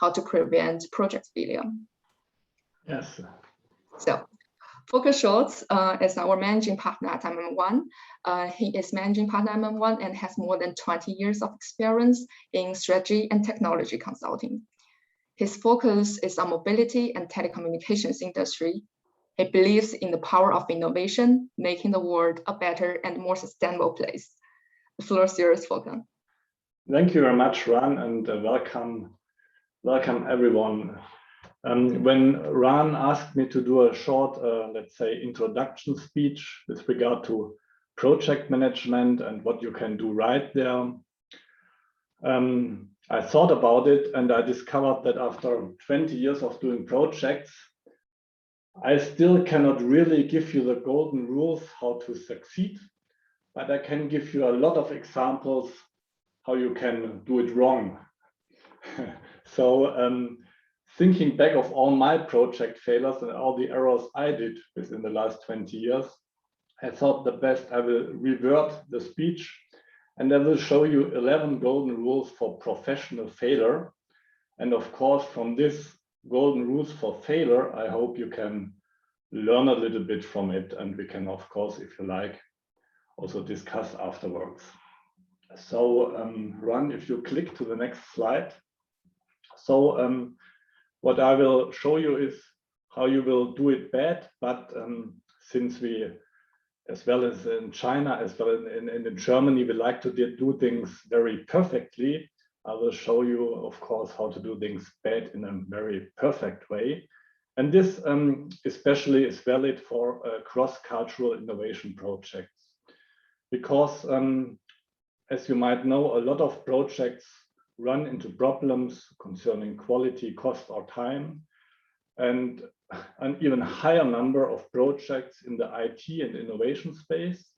how to prevent project failure. Yes. So Volker Scholz is our managing partner at mm1. He is managing partner at mm1 and has more than 20 years of experience in strategy and technology consulting. His focus is on mobility and telecommunications industry. He believes in the power of innovation, making the world a better and more sustainable place. The floor is yours, Volker. Thank you very much, Ran, and welcome everyone. When Ran asked me to do a short, let's say, introduction speech with regard to project management and what you can do right there, I thought about it and I discovered that after 20 years of doing projects, I still cannot really give you the golden rules how to succeed, but I can give you a lot of examples how you can do it wrong. So thinking back of all my project failures and all the errors I did within the last 20 years, I thought the best I will revert the speech and I will show you 11 golden rules for professional failure. And of course, from this golden rules for failure, I hope you can learn a little bit from it. And we can, of course, if you like, also discuss afterwards. So Ran, if you click to the next slide. So what I will show you is how you will do it bad, but since we, as well as in China, as well as in Germany, we like to do things very perfectly. I will show you, of course, how to do things bad in a very perfect way. And this especially is valid for cross-cultural innovation projects. Because as you might know, a lot of projects run into problems concerning quality, cost, or time. And an even higher number of projects in the IT and innovation space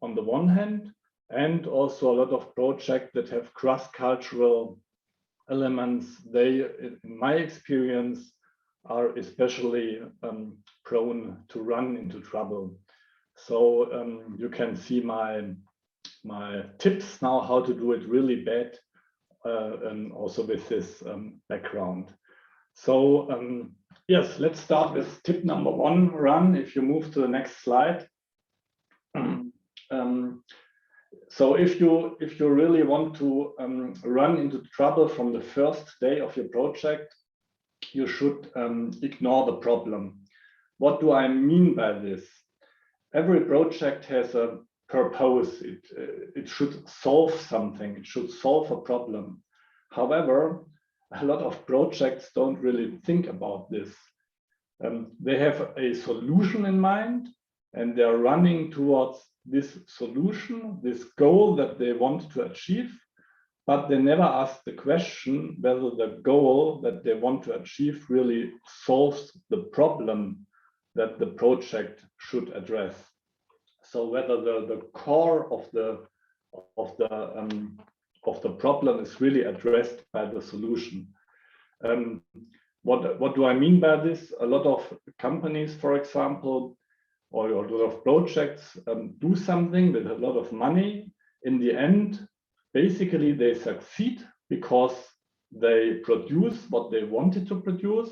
on the one hand, and also a lot of projects that have cross-cultural elements. They, in my experience, are especially prone to run into trouble. So you can see my tips now how to do it really bad, and also with this background. So yes, let's start with tip number one, Ran, if you move to the next slide. So if you really want to run into trouble from the first day of your project, you should ignore the problem. What do I mean by this? Every project has a purpose. It should solve something. It should solve a problem. However, a lot of projects don't really think about this. They have a solution in mind and they're running towards this solution, this goal that they want to achieve, but they never ask the question whether the goal that they want to achieve really solves the problem that the project should address. So whether the core of the problem is really addressed by the solution. What do I mean by this? A lot of companies, for example, or a lot of projects do something with a lot of money. In the end, basically they succeed because they produce what they wanted to produce,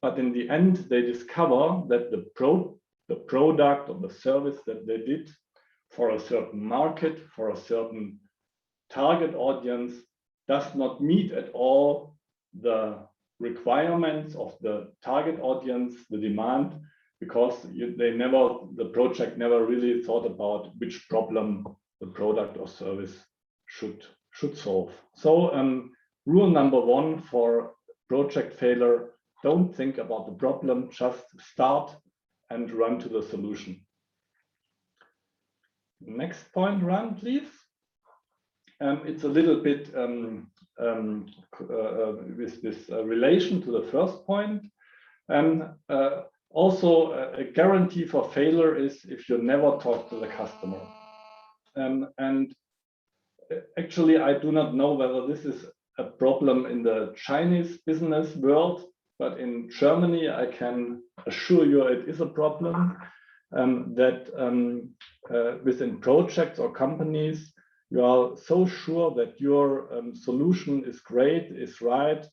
but in the end they discover that the product or the service that they did for a certain market, for a certain target audience, does not meet at all the requirements of the target audience, the demand, because the project never really thought about which problem the product or service should solve. So rule number one for project failure, don't think about the problem, just start and run to the solution. Next point, Ran, please. It's a little bit with this relation to the first point. Also, a guarantee for failure is if you never talk to the customer. And actually, I do not know whether this is a problem in the Chinese business world, but in Germany, I can assure you it is a problem that within projects or companies, you are so sure that your solution is great, is right,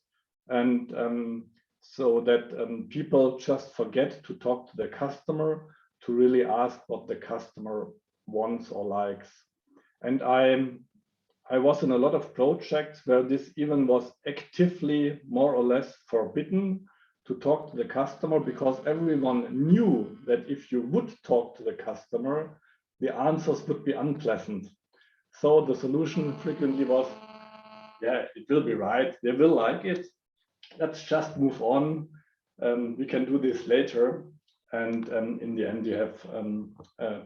and so that people just forget to talk to the customer, to really ask what the customer wants or likes. And I was in a lot of projects where this even was actively more or less forbidden to talk to the customer, because everyone knew that if you would talk to the customer, the answers would be unpleasant. So the solution frequently was, yeah, it will be right, they will like it, let's just move on, we can do this later. And in the end, you have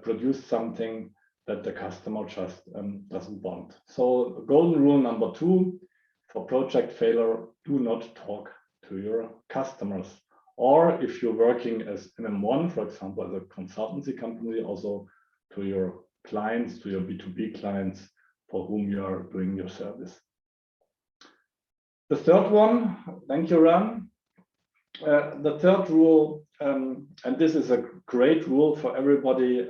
produced something that the customer just doesn't want. So golden rule number 2 for project failure: do not talk to your customers. Or if you're working as MM1, for example, as a consultancy company, also to your clients, to your B2B clients for whom you are doing your service. The third one, thank you, Ran. The third rule, and this is a great rule for everybody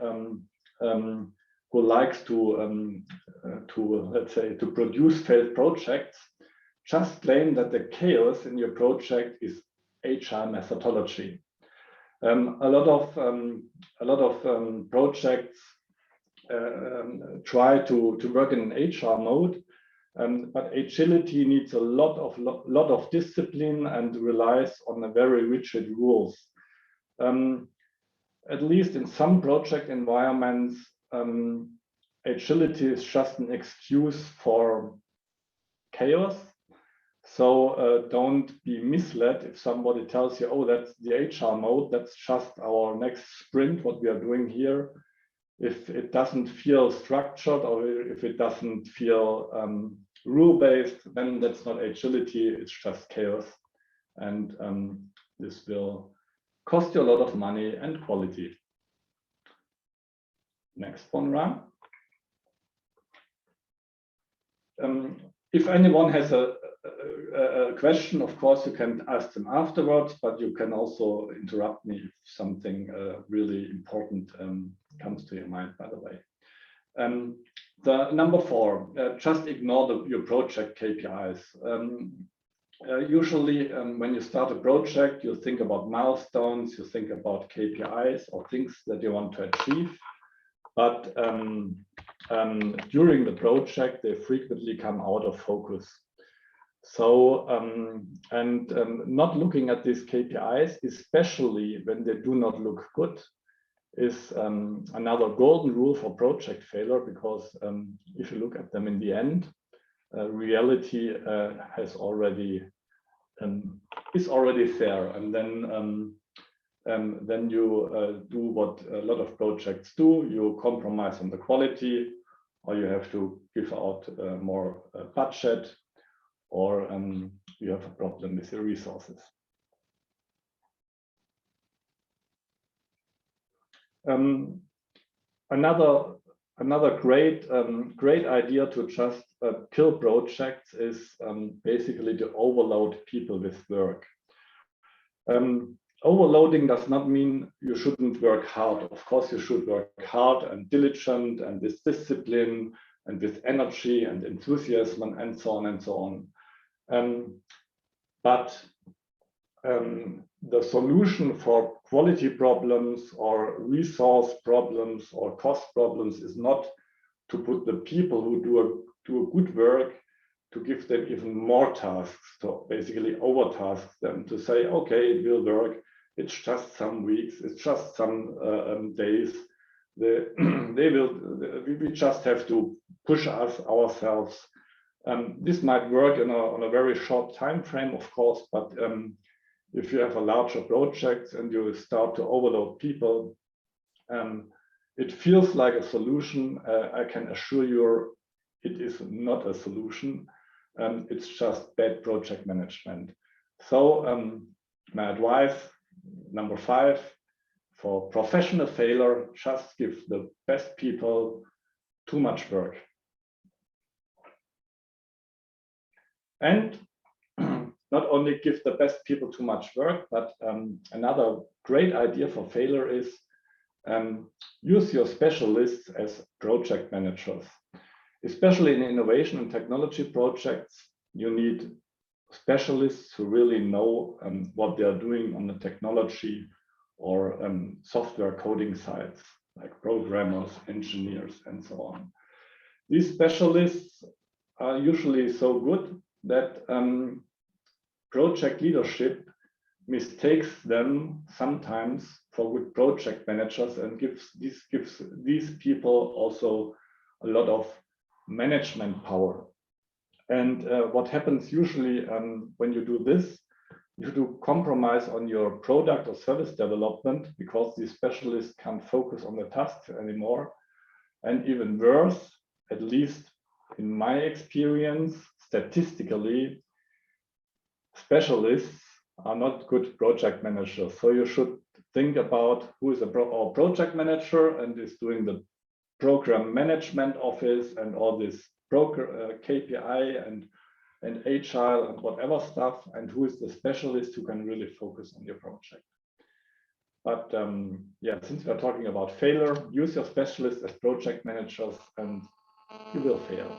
who likes to let's say to produce failed projects. Just claim that the chaos in your project is HR methodology. A lot of projects try to work in an HR mode, but agility needs a lot of discipline and relies on a very rigid rules. At least in some project environments, agility is just an excuse for chaos. So don't be misled if somebody tells you, oh, that's the HR mode, that's just our next sprint, what we are doing here. If it doesn't feel structured, or if it doesn't feel rule-based, then that's not agility, it's just chaos. And this will cost you a lot of money and quality. Next one, Ram. If anyone has a question, of course, you can ask them afterwards, but you can also interrupt me if something really important comes to your mind, by the way. The number 4, just ignore your project KPIs. Usually, when you start a project, you think about milestones, you think about KPIs or things that you want to achieve. But during the project, they frequently come out of focus. So, not looking at these KPIs, especially when they do not look good, is another golden rule for project failure, because if you look at them in the end, reality is already there, and then you do what a lot of projects do: you compromise on the quality, or you have to give out more budget, or you have a problem with your resources. Another great idea to just kill projects is basically to overload people with work. Overloading does not mean you shouldn't work hard. Of course, you should work hard and diligent and with discipline and with energy and enthusiasm and so on and so on. But the solution for quality problems or resource problems or cost problems is not to put the people who do a good work, to give them even more tasks, to basically overtask them, to say, okay, it will work, it's just some weeks, it's just some days, we just have to push ourselves. This might work on a very short time frame, of course, but if you have a larger project and you start to overload people, it feels like a solution. I can assure you it is not a solution. It's just bad project management. So my advice, number 5, for professional failure, just give the best people too much work. And not only give the best people too much work, but another great idea for failure is use your specialists as project managers. Especially in innovation and technology projects, you need specialists who really know what they are doing on the technology or software coding sides, like programmers, engineers, and so on. These specialists are usually so good that project leadership mistakes them sometimes for good project managers and gives these people also a lot of management power. And what happens usually when you do this, you do compromise on your product or service development because these specialists can't focus on the tasks anymore. And even worse, at least in my experience, statistically, specialists are not good project managers. So you should think about who is our project manager and is doing the program management office and all this KPI and agile and whatever stuff, and who is the specialist who can really focus on your project. But yeah, since we're talking about failure, use your specialists as project managers and you will fail.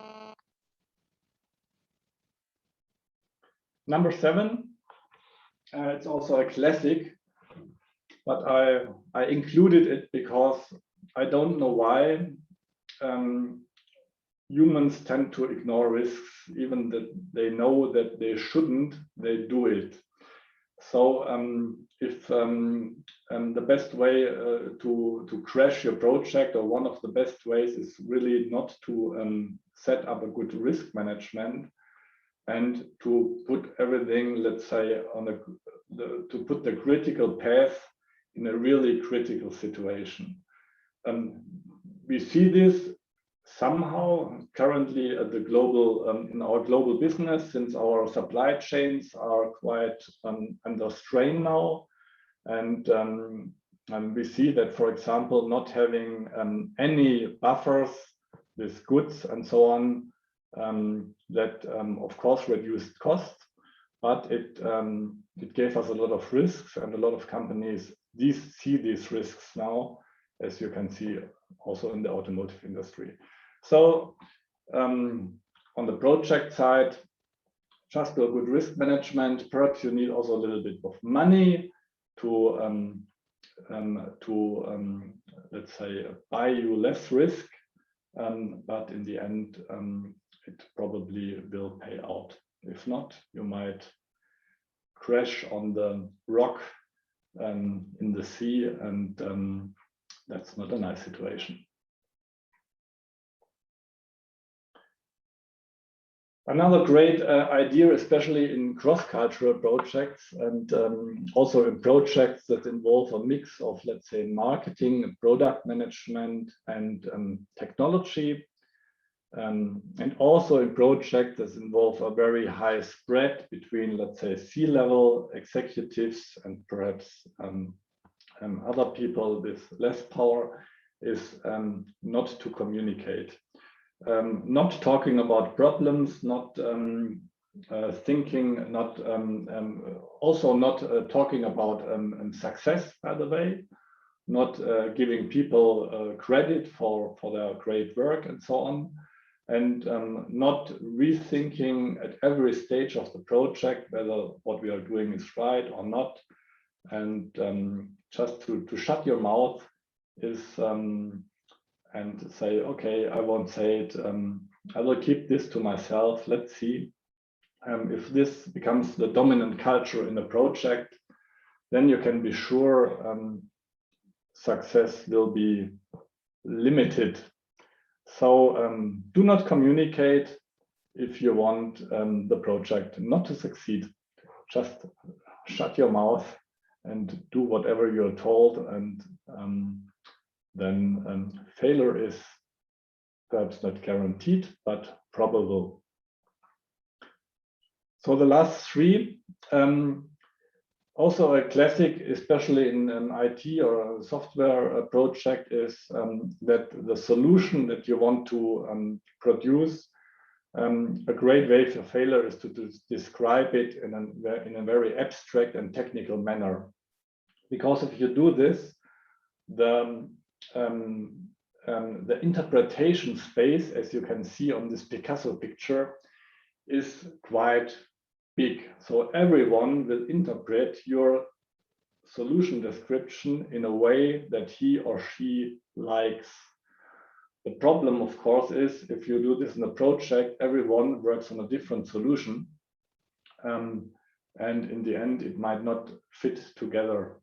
Number 7, it's also a classic, but I included it because I don't know why humans tend to ignore risks, even that they know that they shouldn't, they do it. So if the best way to crash your project, or one of the best ways, is really not to set up a good risk management and to put everything, let's say, on to put the critical path in a really critical situation. We see this somehow currently at the global in our global business, since our supply chains are quite under strain now, and we see that, for example, not having any buffers with goods and so on, that of course reduced costs, but it gave us a lot of risks, and a lot of companies see these risks now, as you can see also in the automotive industry. So on the project side, just do a good risk management. Perhaps you need also a little bit of money to let's say, buy you less risk, but in the end it probably will pay out. If not, you might crash on the rock in the sea, and that's not a nice situation. Another great idea, especially in cross-cultural projects and also in projects that involve a mix of, let's say, marketing, product management, and technology, and also in projects that involve a very high spread between, let's say, C-level executives and perhaps other people with less power, is not to communicate. Not talking about problems, not thinking, not also not talking about success, by the way, not giving people credit for their great work and so on, and not rethinking at every stage of the project whether what we are doing is right or not, and just to shut your mouth is and say, okay, I won't say it, I will keep this to myself. Let's see. If this becomes the dominant culture in a project, then you can be sure success will be limited. So do not communicate if you want the project not to succeed. Just shut your mouth and do whatever you're told, and then failure is perhaps not guaranteed, but probable. So the last 3, also a classic, especially in an IT or a software project, is that the solution that you want to produce, a great way for failure is to describe it in a very abstract and technical manner. Because if you do this, the interpretation space, as you can see on this Picasso picture, is quite big. So everyone will interpret your solution description in a way that he or she likes. The problem, of course, is if you do this in a project, everyone works on a different solution. And in the end, it might not fit together.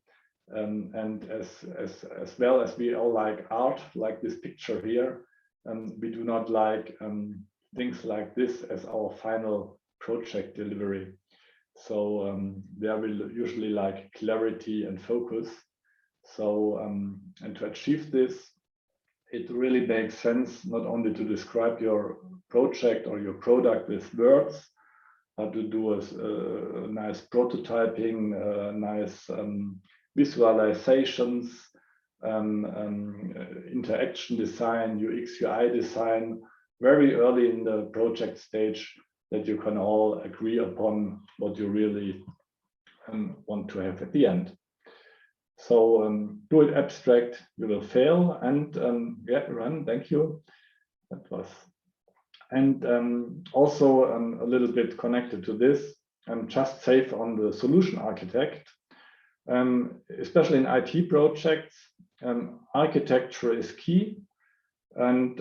And as well as we all like art, like this picture here, we do not like things like this as our final project delivery. So there will usually like clarity and focus. So and to achieve this, it really makes sense not only to describe your project or your product with words, but to do a nice prototyping, nice visualizations, interaction design, UX, UI design, very early in the project stage, that you can all agree upon what you really want to have at the end. So do it abstract, you will fail. And yeah, run, thank you. That was. And also a little bit connected to this, just save on the solution architect. Especially in IT projects, architecture is key. And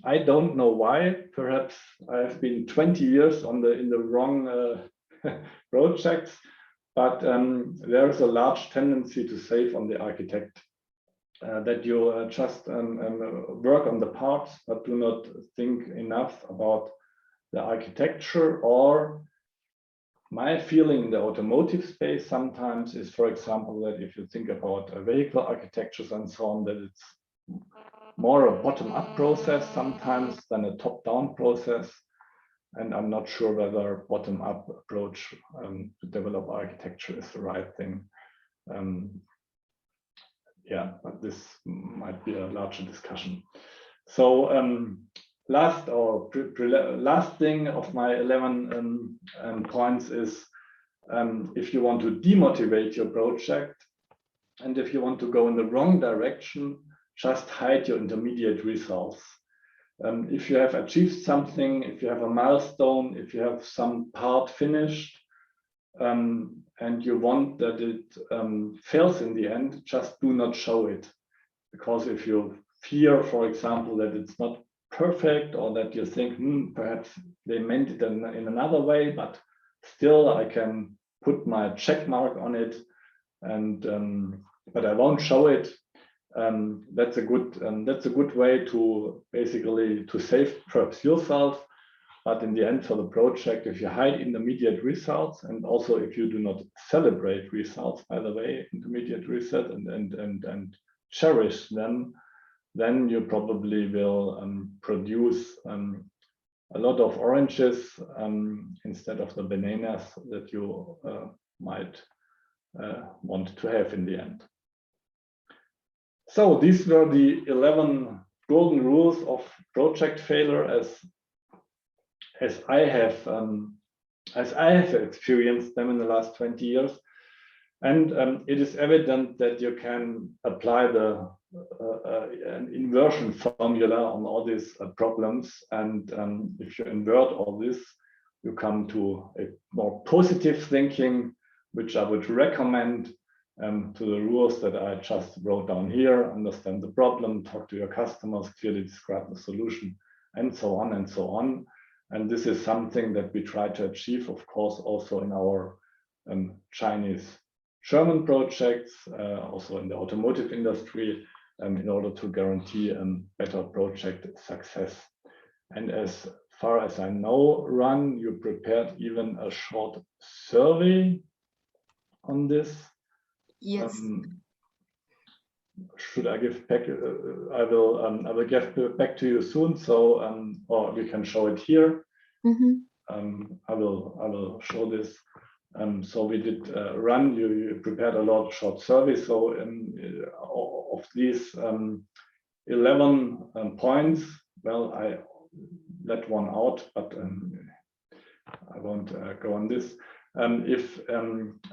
I don't know why. Perhaps I have been 20 years in the wrong projects, but there is a large tendency to save on the architect. That you just work on the parts, but do not think enough about the architecture. Or my feeling in the automotive space sometimes is, for example, that if you think about vehicle architectures and so on, that it's more a bottom-up process sometimes than a top-down process. And I'm not sure whether bottom-up approach to develop architecture is the right thing. Yeah, but this might be a larger discussion. So last thing of my 11 points is if you want to demotivate your project and if you want to go in the wrong direction, just hide your intermediate results. If you have achieved something, if you have a milestone, if you have some part finished, and you want that it fails in the end, just do not show it. Because if you fear, for example, that it's not perfect, or that you think, perhaps they meant it in another way, but still I can put my check mark on it, and but I won't show it. That's a good way to basically to save perhaps yourself. But in the end, for the project, if you hide intermediate results, and also if you do not celebrate results, by the way, intermediate results, and cherish them, then you probably will produce a lot of oranges instead of the bananas that you might want to have in the end. So these were the 11 golden rules of project failure as I have experienced them in the last 20 years. And it is evident that you can apply the an inversion formula on all these problems. And if you invert all this, you come to a more positive thinking, which I would recommend to the rules that I just wrote down here. Understand the problem, talk to your customers, clearly describe the solution, and so on and so on. And this is something that we try to achieve, of course, also in our Chinese-German projects, also in the automotive industry, in order to guarantee better project success. And as far as I know, Ran, you prepared even a short survey on this. Yes. Should I give back? I will give back to you soon. So, or we can show it here. I will show this. So we did Run. You prepared a lot of short surveys. So of these 11 points, well, I let one out, but I won't go on this. If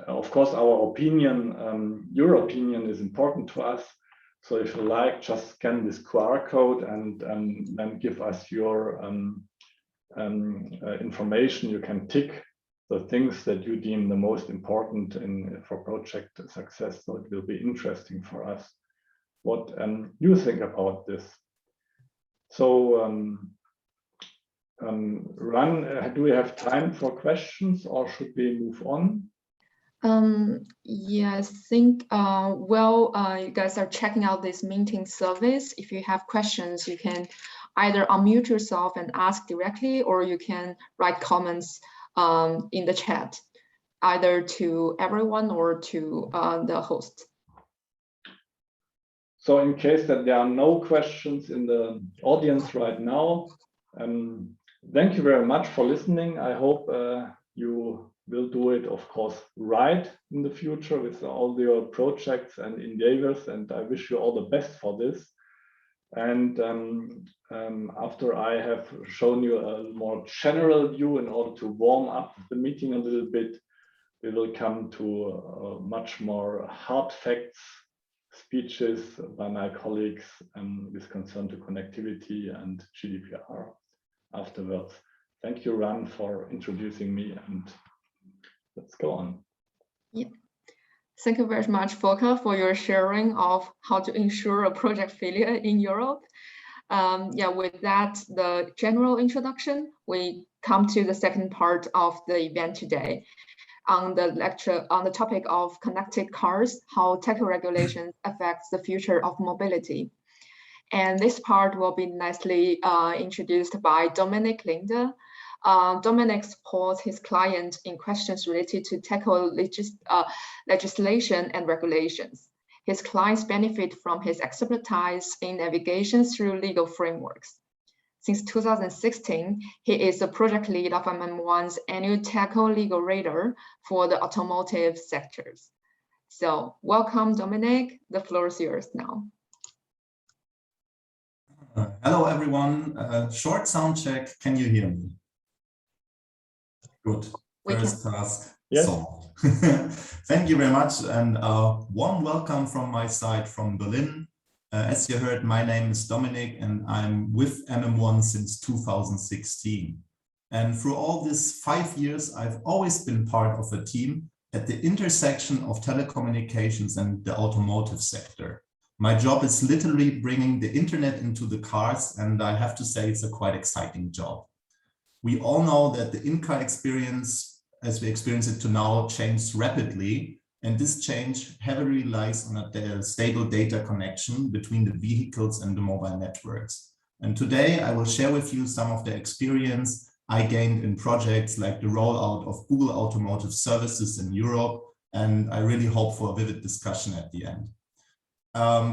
of course our opinion, your opinion is important to us. So if you like, just scan this QR code and then give us your information. You can tick the things that you deem the most important for project success. So it will be interesting for us what you think about this. So Ran, do we have time for questions or should we move on? Yeah, I think, you guys are checking out this meeting service. If you have questions, you can either unmute yourself and ask directly, or you can write comments in the chat, either to everyone or to the host. So in case that there are no questions in the audience right now, thank you very much for listening. I hope you will do it, of course, right in the future with all your projects and endeavors, and I wish you all the best for this. And after I have shown you a more general view in order to warm up the meeting a little bit, we will come to much more hard facts speeches by my colleagues with concern to connectivity and GDPR afterwards. Thank you, Ran, for introducing me, and let's go on. Yeah. Thank you very much, Volker, for your sharing of how to ensure a project failure in Europe. Yeah, with that, the general introduction, we come to the second part of the event today. On the lecture on the topic of connected cars, how telco regulation affects the future of mobility. And this part will be nicely introduced by Dominik Lindner. Dominik supports his client in questions related to telco legislation and regulations. His clients benefit from his expertise in navigation through legal frameworks. Since 2016, he is the project lead of MM1's annual telco legal radar for the automotive sectors. So welcome, Dominik. The floor is yours now. Hello, everyone. Short sound check. Can you hear me? Good. First task solved. Thank you very much, and warm welcome from my side from Berlin. As you heard, my name is Dominik, and I'm with MM1 since 2016. And through all these 5 years, I've always been part of a team at the intersection of telecommunications and the automotive sector. My job is literally bringing the internet into the cars, and I have to say it's a quite exciting job. We all know that the in-car experience, as we experience it to now, changed rapidly. And this change heavily relies on a stable data connection between the vehicles and the mobile networks. And today I will share with you some of the experience I gained in projects like the rollout of Google Automotive Services in Europe. And I really hope for a vivid discussion at the end.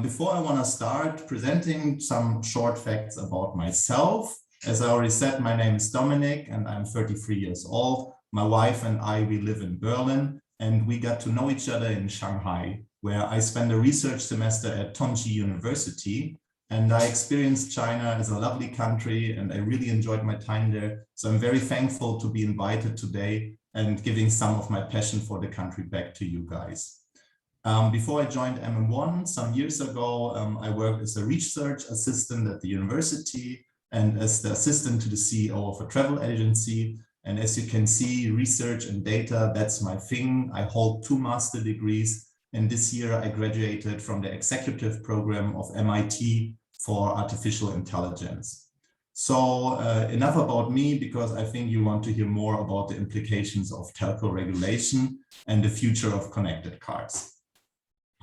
Before I want to start presenting some short facts about myself, as I already said, my name is Dominik and I'm 33 years old. My wife and I, we live in Berlin. And we got to know each other in Shanghai, where I spent a research semester at Tongji University. And I experienced China as a lovely country, and I really enjoyed my time there. So I'm very thankful to be invited today and giving some of my passion for the country back to you guys. Before I joined MM1 some years ago, I worked as a research assistant at the university and as the assistant to the CEO of a travel agency. And as you can see, research and data, that's my thing. I hold 2 master degrees. And this year I graduated from the executive program of MIT for artificial intelligence. So enough about me, because I think you want to hear more about the implications of telco regulation and the future of connected cars.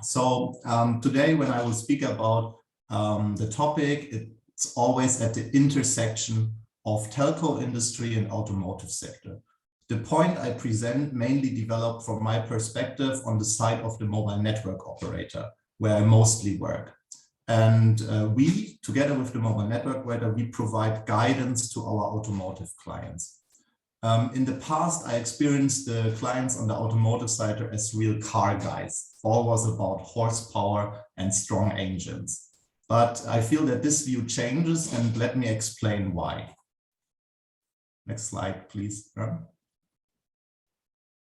So today, when I will speak about the topic, it's always at the intersection of telco industry and automotive sector. The point I present mainly developed from my perspective on the side of the mobile network operator, where I mostly work. And we, together with the mobile network operator, we provide guidance to our automotive clients. In the past, I experienced the clients on the automotive side as real car guys. All was about horsepower and strong engines. But I feel that this view changes, and let me explain why. Next slide, please.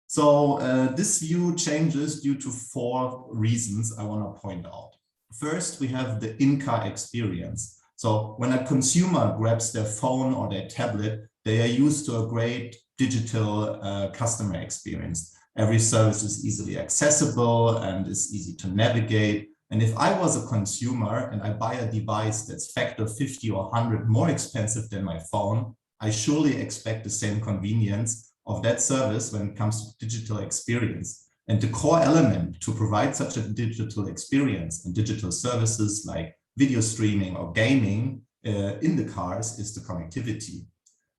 So this view changes due to 4 reasons I want to point out. First, we have the in-car experience. So when a consumer grabs their phone or their tablet, they are used to a great digital customer experience. Every service is easily accessible and is easy to navigate. And if I was a consumer and I buy a device that's factor 50 or 100 more expensive than my phone, I surely expect the same convenience of that service when it comes to digital experience. And the core element to provide such a digital experience and digital services like video streaming or gaming in the cars is the connectivity.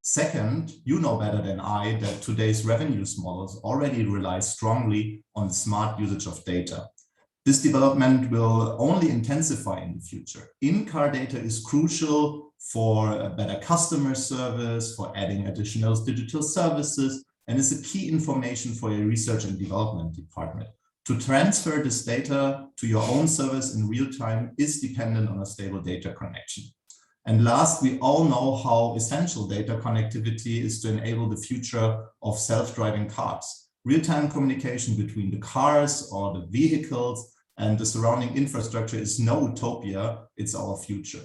Second, you know better than I that today's revenue models already rely strongly on smart usage of data. This development will only intensify in the future. In-car data is crucial for a better customer service, for adding additional digital services, and is a key information for your research and development department. To transfer this data to your own service in real time is dependent on a stable data connection. And last, we all know how essential data connectivity is to enable the future of self-driving cars. Real-time communication between the cars or the vehicles and the surrounding infrastructure is no utopia, it's our future.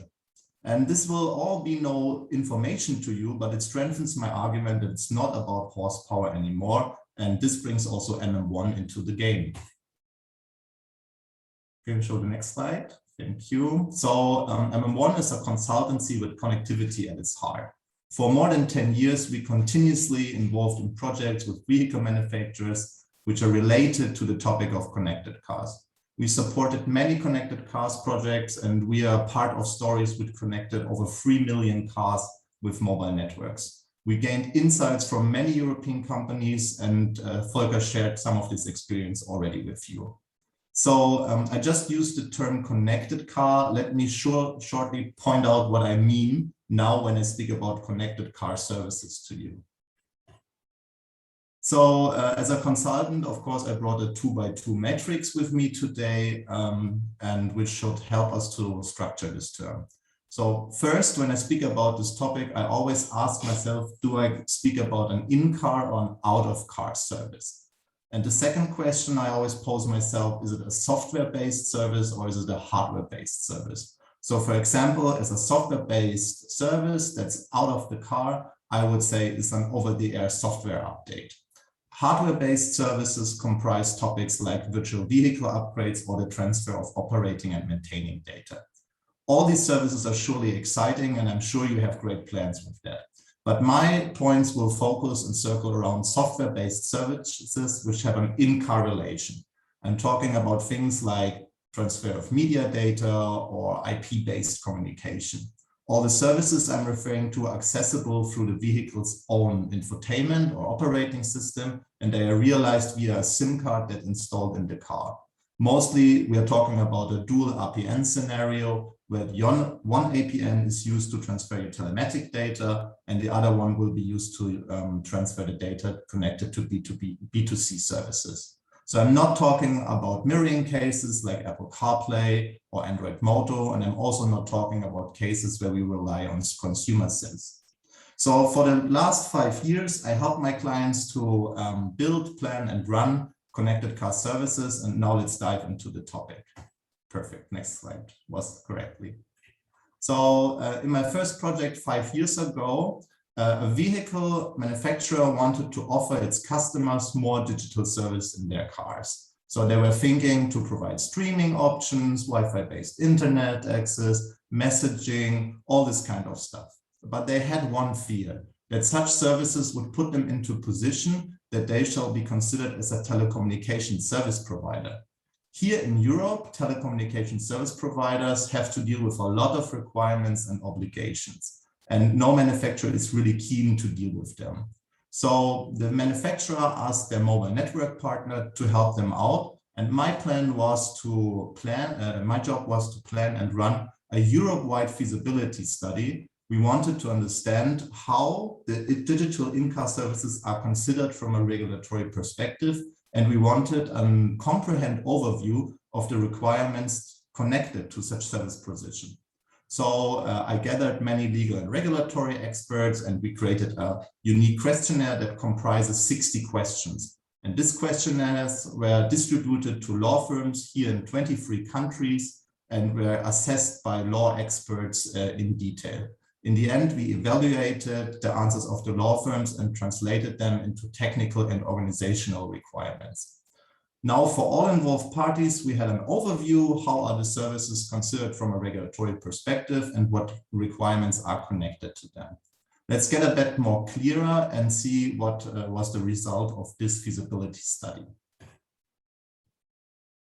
And this will all be no information to you, but it strengthens my argument that it's not about horsepower anymore. And this brings also MM1 into the game. Can you show the next slide? Thank you. So MM1 is a consultancy with connectivity at its heart. For more than 10 years, we continuously involved in projects with vehicle manufacturers, which are related to the topic of connected cars. We supported many connected cars projects, and we are part of stories which connected over 3 million cars with mobile networks. We gained insights from many European companies, and Volker shared some of this experience already with you. So I just used the term connected car. Let me shortly point out what I mean now when I speak about connected car services to you. So as a consultant, of course, I brought a 2x2 matrix with me today, and which should help us to structure this term. So first, when I speak about this topic, I always ask myself, do I speak about an in-car or an out-of-car service? And the second question I always pose myself, is it a software-based service or is it a hardware-based service? So for example, as a software-based service that's out of the car, I would say it's an over-the-air software update. Hardware-based services comprise topics like virtual vehicle upgrades or the transfer of operating and maintaining data. All these services are surely exciting, and I'm sure you have great plans with that. But my points will focus and circle around software-based services which have an in-car relation. I'm talking about things like transfer of media data or IP-based communication. All the services I'm referring to are accessible through the vehicle's own infotainment or operating system, and they are realized via a SIM card that's installed in the car. Mostly, we are talking about a dual RPN scenario where one APN is used to transfer your telematic data, and the other one will be used to transfer the data connected to B2C services. So I'm not talking about mirroring cases like Apple CarPlay or Android Moto, and I'm also not talking about cases where we rely on consumer SIMs. So for the last 5 years, I help my clients to build, plan, and run connected car services, and now let's dive into the topic. Perfect, next slide was correctly. So in my first project 5 years ago, a vehicle manufacturer wanted to offer its customers more digital service in their cars. So they were thinking to provide streaming options, Wi-Fi-based internet access, messaging, all this kind of stuff. But they had one fear, that such services would put them into a position that they shall be considered as a telecommunication service provider. Here in Europe, telecommunication service providers have to deal with a lot of requirements and obligations, and no manufacturer is really keen to deal with them. So the manufacturer asked their mobile network partner to help them out, and my job was to plan and run a Europe-wide feasibility study. We wanted to understand how the digital in-car services are considered from a regulatory perspective, and we wanted a comprehensive overview of the requirements connected to such service provision. So I gathered many legal and regulatory experts, and we created a unique questionnaire that comprises 60 questions. And these questionnaires were distributed to law firms here in 23 countries and were assessed by law experts in detail. In the end, we evaluated the answers of the law firms and translated them into technical and organizational requirements. Now, for all involved parties, we had an overview: how are the services considered from a regulatory perspective and what requirements are connected to them. Let's get a bit more clearer and see what was the result of this feasibility study.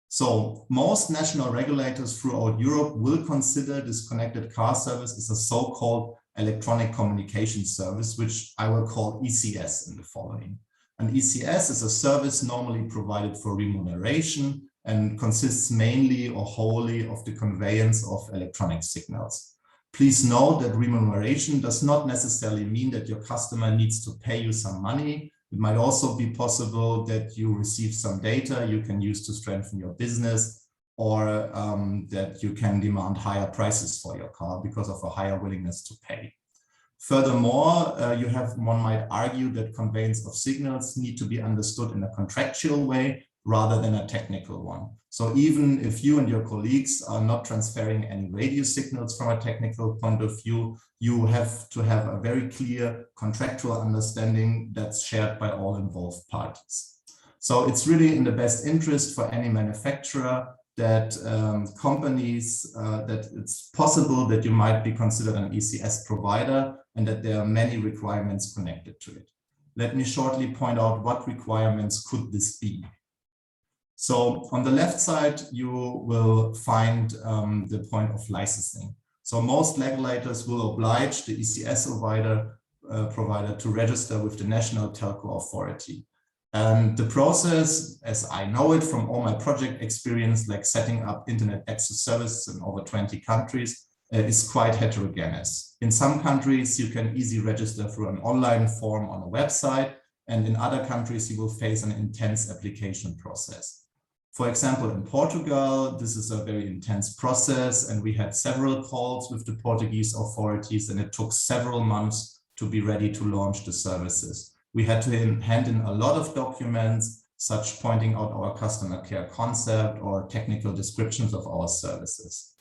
So most national regulators throughout Europe will consider this connected car service as a so-called electronic communication service, which I will call ECS in the following. An ECS is a service normally provided for remuneration and consists mainly or wholly of the conveyance of electronic signals. Please note that remuneration does not necessarily mean that your customer needs to pay you some money. It might also be possible that you receive some data you can use to strengthen your business, or that you can demand higher prices for your car because of a higher willingness to pay. Furthermore, one might argue that conveyance of signals need to be understood in a contractual way rather than a technical one. So even if you and your colleagues are not transferring any radio signals from a technical point of view, you have to have a very clear contractual understanding that's shared by all involved parties. So it's really in the best interest for any manufacturer that that it's possible that you might be considered an ECS provider and that there are many requirements connected to it. Let me shortly point out what requirements could this be. So on the left side, you will find the point of licensing. So most regulators will oblige the ECS provider to register with the National Telco Authority. And the process, as I know it from all my project experience, like setting up internet access services in over 20 countries, is quite heterogeneous. In some countries, you can easily register through an online form on a website, and in other countries, you will face an intense application process. For example, in Portugal, this is a very intense process, and we had several calls with the Portuguese authorities, and it took several months to be ready to launch the services. We had to hand in a lot of documents, such pointing out our customer care concept or technical descriptions of our services.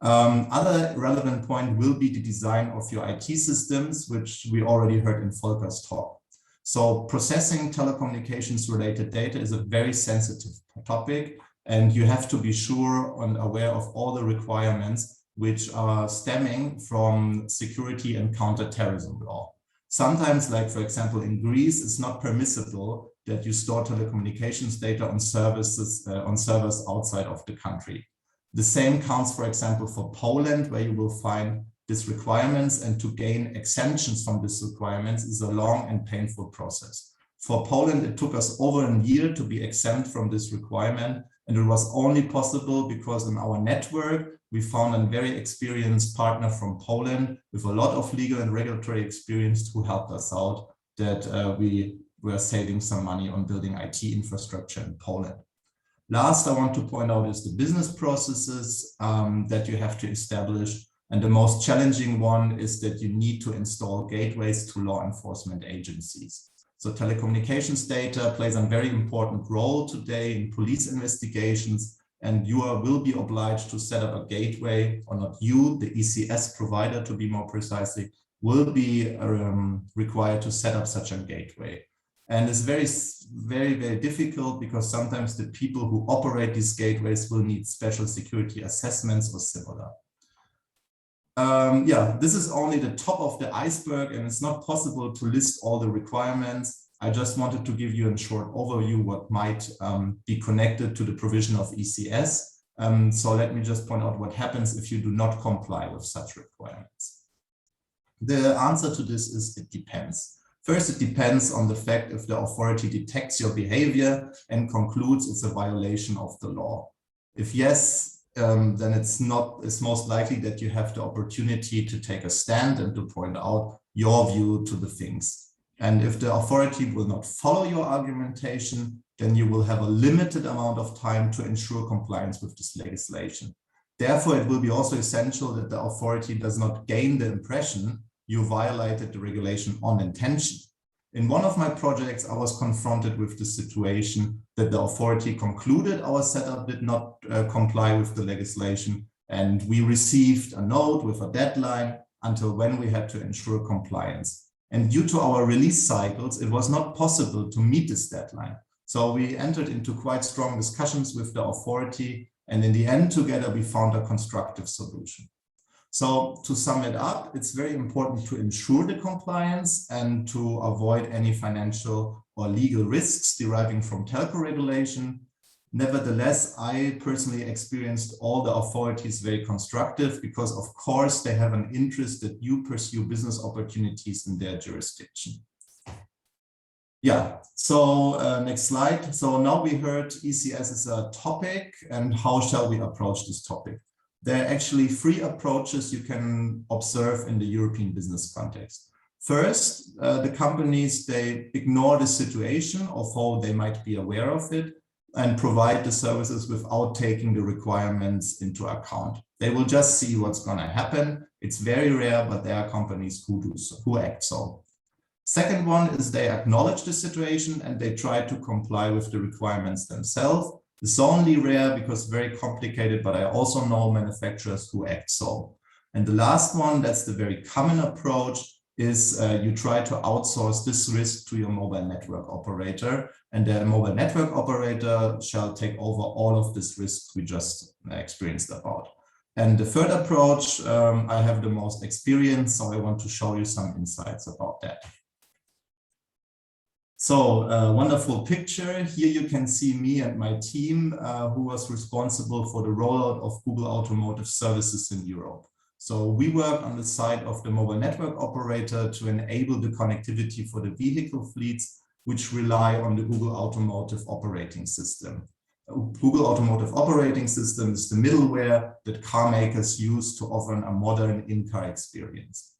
Other relevant point will be the design of your IT systems, which we already heard in Volker's talk. So processing telecommunications related data is a very sensitive topic, and you have to be sure and aware of all the requirements which are stemming from security and counterterrorism law. Sometimes, like for example in Greece, it's not permissible that you store telecommunications data on servers outside of the country. The same counts, for example, for Poland, where you will find these requirements, and to gain exemptions from these requirements is a long and painful process. For Poland, it took us over a year to be exempt from this requirement, and it was only possible because in our network, we found a very experienced partner from Poland with a lot of legal and regulatory experience who helped us out, that we were saving some money on building IT infrastructure in Poland. Last, I want to point out is the business processes that you have to establish. And the most challenging one is that you need to install gateways to law enforcement agencies. So telecommunications data plays a very important role today in police investigations, and you will be obliged to set up a gateway, or not you, the ECS provider to be more precisely, will be required to set up such a gateway. And it's very difficult because sometimes the people who operate these gateways will need special security assessments or similar. Yeah, this is only the top of the iceberg, and it's not possible to list all the requirements. I just wanted to give you a short overview what might be connected to the provision of ECS. So let me just point out what happens if you do not comply with such requirements. The answer to this is it depends. First, it depends on the fact if the authority detects your behavior and concludes it's a violation of the law. If yes, then it's most likely that you have the opportunity to take a stand and to point out your view to the things. And if the authority will not follow your argumentation, then you will have a limited amount of time to ensure compliance with this legislation. Therefore, it will be also essential that the authority does not gain the impression you violated the regulation on intention. In one of my projects, I was confronted with the situation that the authority concluded our setup did not comply with the legislation, and we received a note with a deadline. until when we had to ensure compliance. And due to our release cycles, it was not possible to meet this deadline. So we entered into quite strong discussions with the authority, and in the end, together, we found a constructive solution. So to sum it up, it's very important to ensure the compliance and to avoid any financial or legal risks deriving from telco regulation. Nevertheless, I personally experienced all the authorities very constructive because, of course, they have an interest that you pursue business opportunities in their jurisdiction. Yeah, so next slide. So now we heard ECS is a topic, and how shall we approach this topic? There are actually 3 approaches you can observe in the European business context. First, the companies, they ignore the situation, although they might be aware of it, and provide the services without taking the requirements into account. They will just see what's going to happen. It's very rare, but there are companies who do so, who act so. Second one is they acknowledge the situation and they try to comply with the requirements themselves. It's only rare because very complicated, but I also know manufacturers who act so. And the last one, that's the very common approach, is you try to outsource this risk to your mobile network operator, and the mobile network operator shall take over all of this risk we just experienced about. And the third approach, I have the most experience, so I want to show you some insights about that. So wonderful picture. Here you can see me and my team who was responsible for the rollout of Google Automotive services in Europe. So we work on the side of the mobile network operator to enable the connectivity for the vehicle fleets, which rely on the Google Automotive operating system. Google Automotive operating system is the middleware that car makers use to offer a modern in-car experience.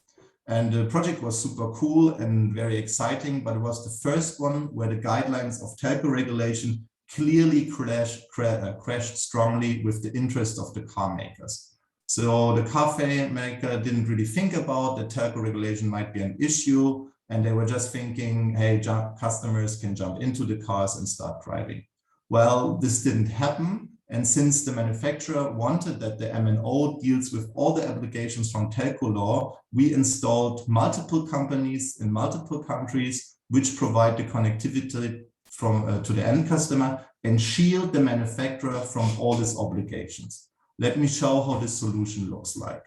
And the project was super cool and very exciting, but it was the first one where the guidelines of telco regulation clearly crashed strongly with the interest of the car makers. So the car maker didn't really think about that telco regulation might be an issue, and they were just thinking, hey, customers can jump into the cars and start driving. Well, this didn't happen. And since the manufacturer wanted that the MNO deals with all the applications from telco law, we installed multiple companies in multiple countries which provide the connectivity from to the end customer and shield the manufacturer from all these obligations. Let me show how this solution looks like.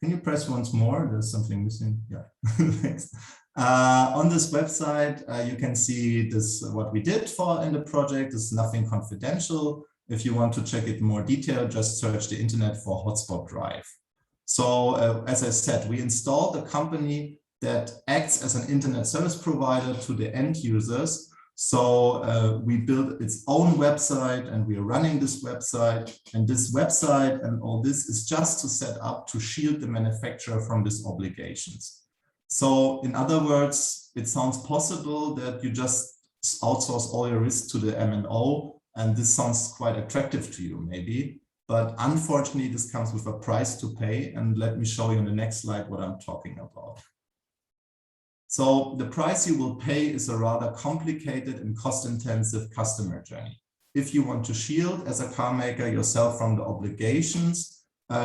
Can you press once more? There's something missing. Yeah, thanks. On this website, you can see this what we did in the project. It's nothing confidential. If you want to check it in more detail, just search the internet for Hotspot Drive. So as I said, we installed a company that acts as an internet service provider to the end users. So we built its own website and we are running this website, and this website and all this is just to set up to shield the manufacturer from these obligations. So in other words, it sounds possible that you just outsource all your risks to the MNO, and this sounds quite attractive to you maybe, but unfortunately this comes with a price to pay, and let me show you in the next slide what I'm talking about. So the price you will pay is a rather complicated and cost-intensive customer journey. If you want to shield as a car maker yourself from the obligations,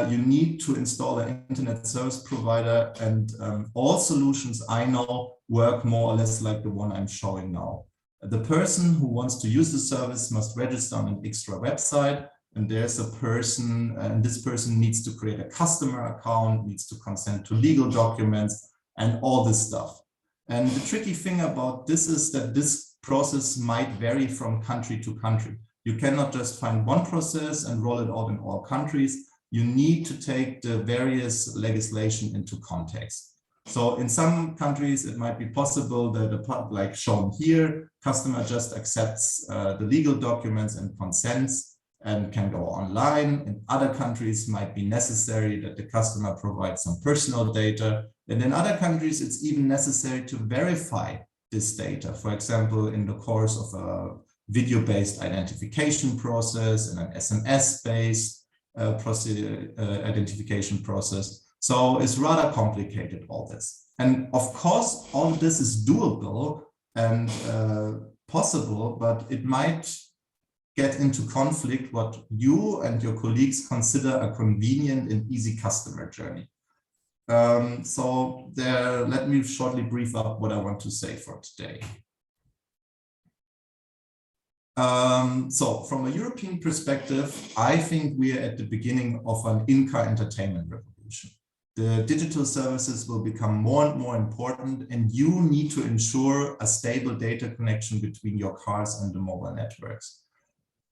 you need to install an internet service provider, and all solutions I know work more or less like the one I'm showing now. The person who wants to use the service must register on an extra website, and there's a person, and this person needs to create a customer account, needs to consent to legal documents, and all this stuff. And the tricky thing about this is that this process might vary from country to country. You cannot just find one process and roll it out in all countries. You need to take the various legislation into context. So in some countries, it might be possible that, like shown here, customer just accepts the legal documents and consents and can go online. In other countries, might be necessary that the customer provides some personal data. And in other countries, it's even necessary to verify this data. For example, in the course of a video-based identification process and an SMS-based identification process. So it's rather complicated, all this. And of course, all of this is doable and possible, but it might get into conflict what you and your colleagues consider a convenient and easy customer journey. So let me shortly brief up what I want to say for today. So from a European perspective, I think we are at the beginning of an in-car entertainment revolution. The digital services will become more and more important, and you need to ensure a stable data connection between your cars and the mobile networks.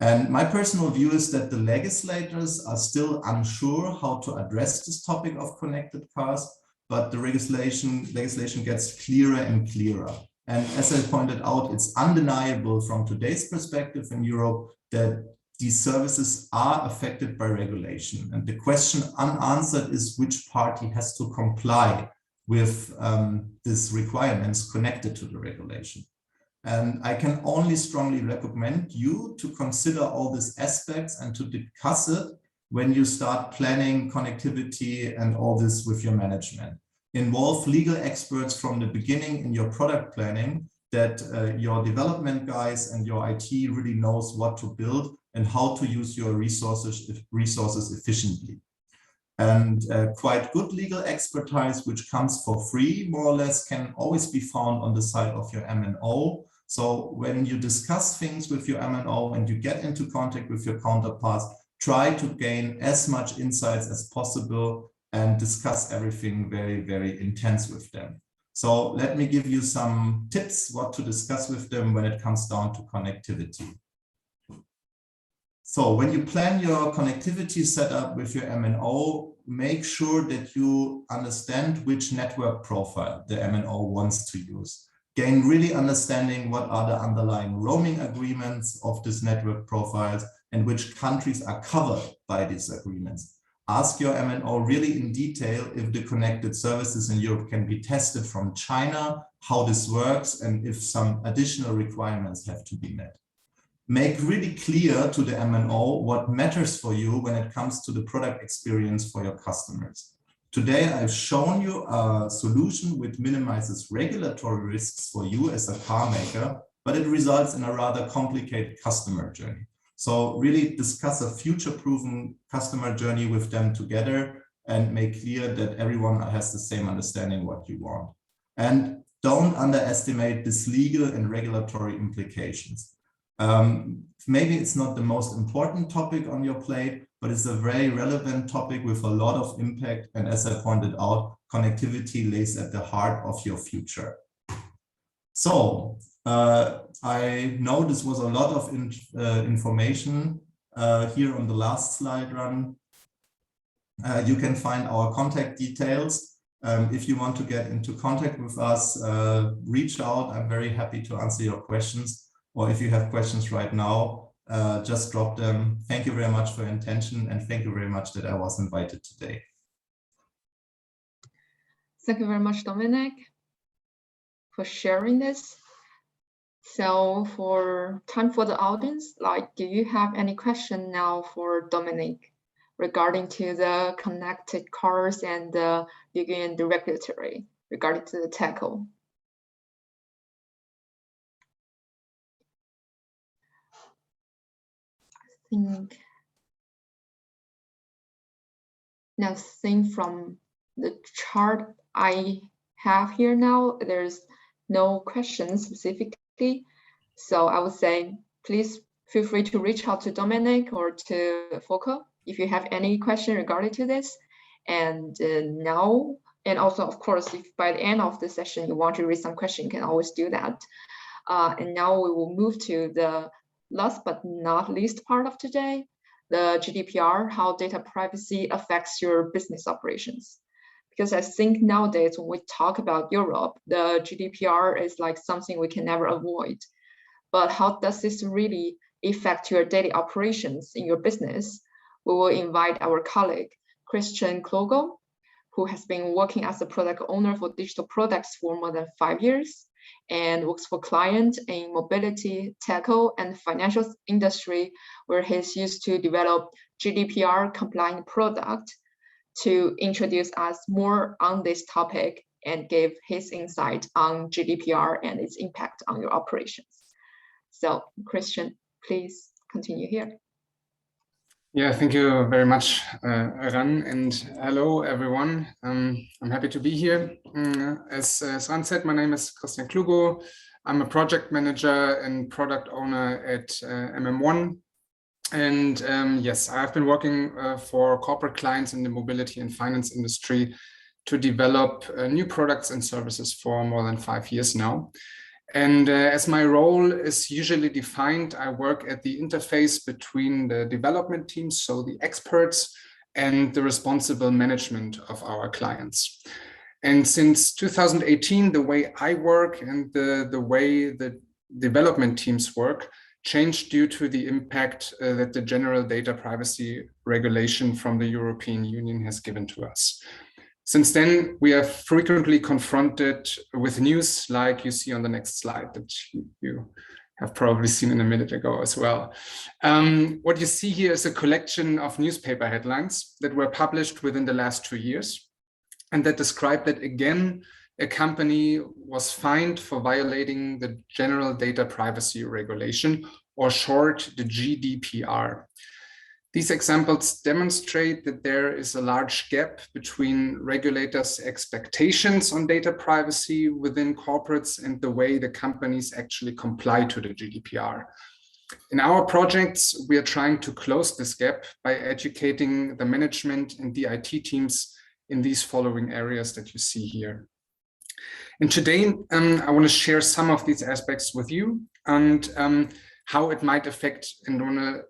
And my personal view is that the legislators are still unsure how to address this topic of connected cars, but the legislation gets clearer and clearer. And as I pointed out, it's undeniable from today's perspective in Europe that these services are affected by regulation. And the question unanswered is which party has to comply with these requirements connected to the regulation. And I can only strongly recommend you to consider all these aspects and to discuss it when you start planning connectivity and all this with your management. Involve legal experts from the beginning in your product planning, that your development guys and your IT really knows what to build and how to use your resources efficiently. And quite good legal expertise, which comes for free, more or less, can always be found on the side of your MNO. So when you discuss things with your MNO and you get into contact with your counterparts, try to gain as much insights as possible and discuss everything very, very intense with them. So let me give you some tips what to discuss with them when it comes down to connectivity. So when you plan your connectivity setup with your MNO, make sure that you understand which network profile the MNO wants to use. Gain really understanding what are the underlying roaming agreements of this network profiles and which countries are covered by these agreements. Ask your MNO really in detail if the connected services in Europe can be tested from China, how this works, and if some additional requirements have to be met. Make really clear to the MNO what matters for you when it comes to the product experience for your customers. Today, I've shown you a solution which minimizes regulatory risks for you as a car maker, but it results in a rather complicated customer journey. So really discuss a future-proven customer journey with them together and make clear that everyone has the same understanding what you want. And don't underestimate these legal and regulatory implications. Maybe it's not the most important topic on your plate, but it's a very relevant topic with a lot of impact. And as I pointed out, connectivity lays at the heart of your future. So I know this was a lot of information here on the last slide run. You can find our contact details. If you want to get into contact with us, reach out. I'm very happy to answer your questions. Or if you have questions right now, just drop them. Thank you very much for your attention, and thank you very much that I was invited today. Thank you very much, Dominik, for sharing this. So for time for the audience, do you have any question now for Dominik regarding to the connected cars and the regulatory regarding to the telco? Nothing from the chart I have here now. There's no questions specifically. So I would say, please feel free to reach out to Dominik or to Volker if you have any question regarding to this. And now, and also, of course, if by the end of the session you want to raise some question, you can always do that. And now we will move to the last but not least part of today, the GDPR, how data privacy affects your business operations. Because I think nowadays when we talk about Europe, the GDPR is like something we can never avoid. But how does this really affect your daily operations in your business? We will invite our colleague, Klugow, who has been working as a product owner for digital products for more than 5 years and works for clients in mobility, telco, and financial industry, where he's used to develop GDPR compliant product to introduce us more on this topic and give his insight on GDPR and its impact on your operations. So Christian, please continue here. Yeah, thank you very much, Ran, and hello, everyone. I'm happy to be here. As Ran said, my name is Klugow. I'm a project manager and product owner at mm1. And yes, I've been working for corporate clients in the mobility and finance industry to develop new products and services for more than 5 years now. And as my role is usually defined, I work at the interface between the development teams, so the experts, and the responsible management of our clients. And since 2018, the way I work and the way the development teams work changed due to the impact that the General Data Privacy Regulation from the European Union has given to us. Since then, we are frequently confronted with news like you see on the next slide that you have probably seen in a minute ago as well. What you see here is a collection of newspaper headlines that were published within the last 2 years and that describe that again, a company was fined for violating the General Data Privacy Regulation, or short, the GDPR. These examples demonstrate that there is a large gap between regulators' expectations on data privacy within corporates and the way the companies actually comply to the GDPR. In our projects, we are trying to close this gap by educating the management and the IT teams in these following areas that you see here. And today, I want to share some of these aspects with you and how it might affect, and want to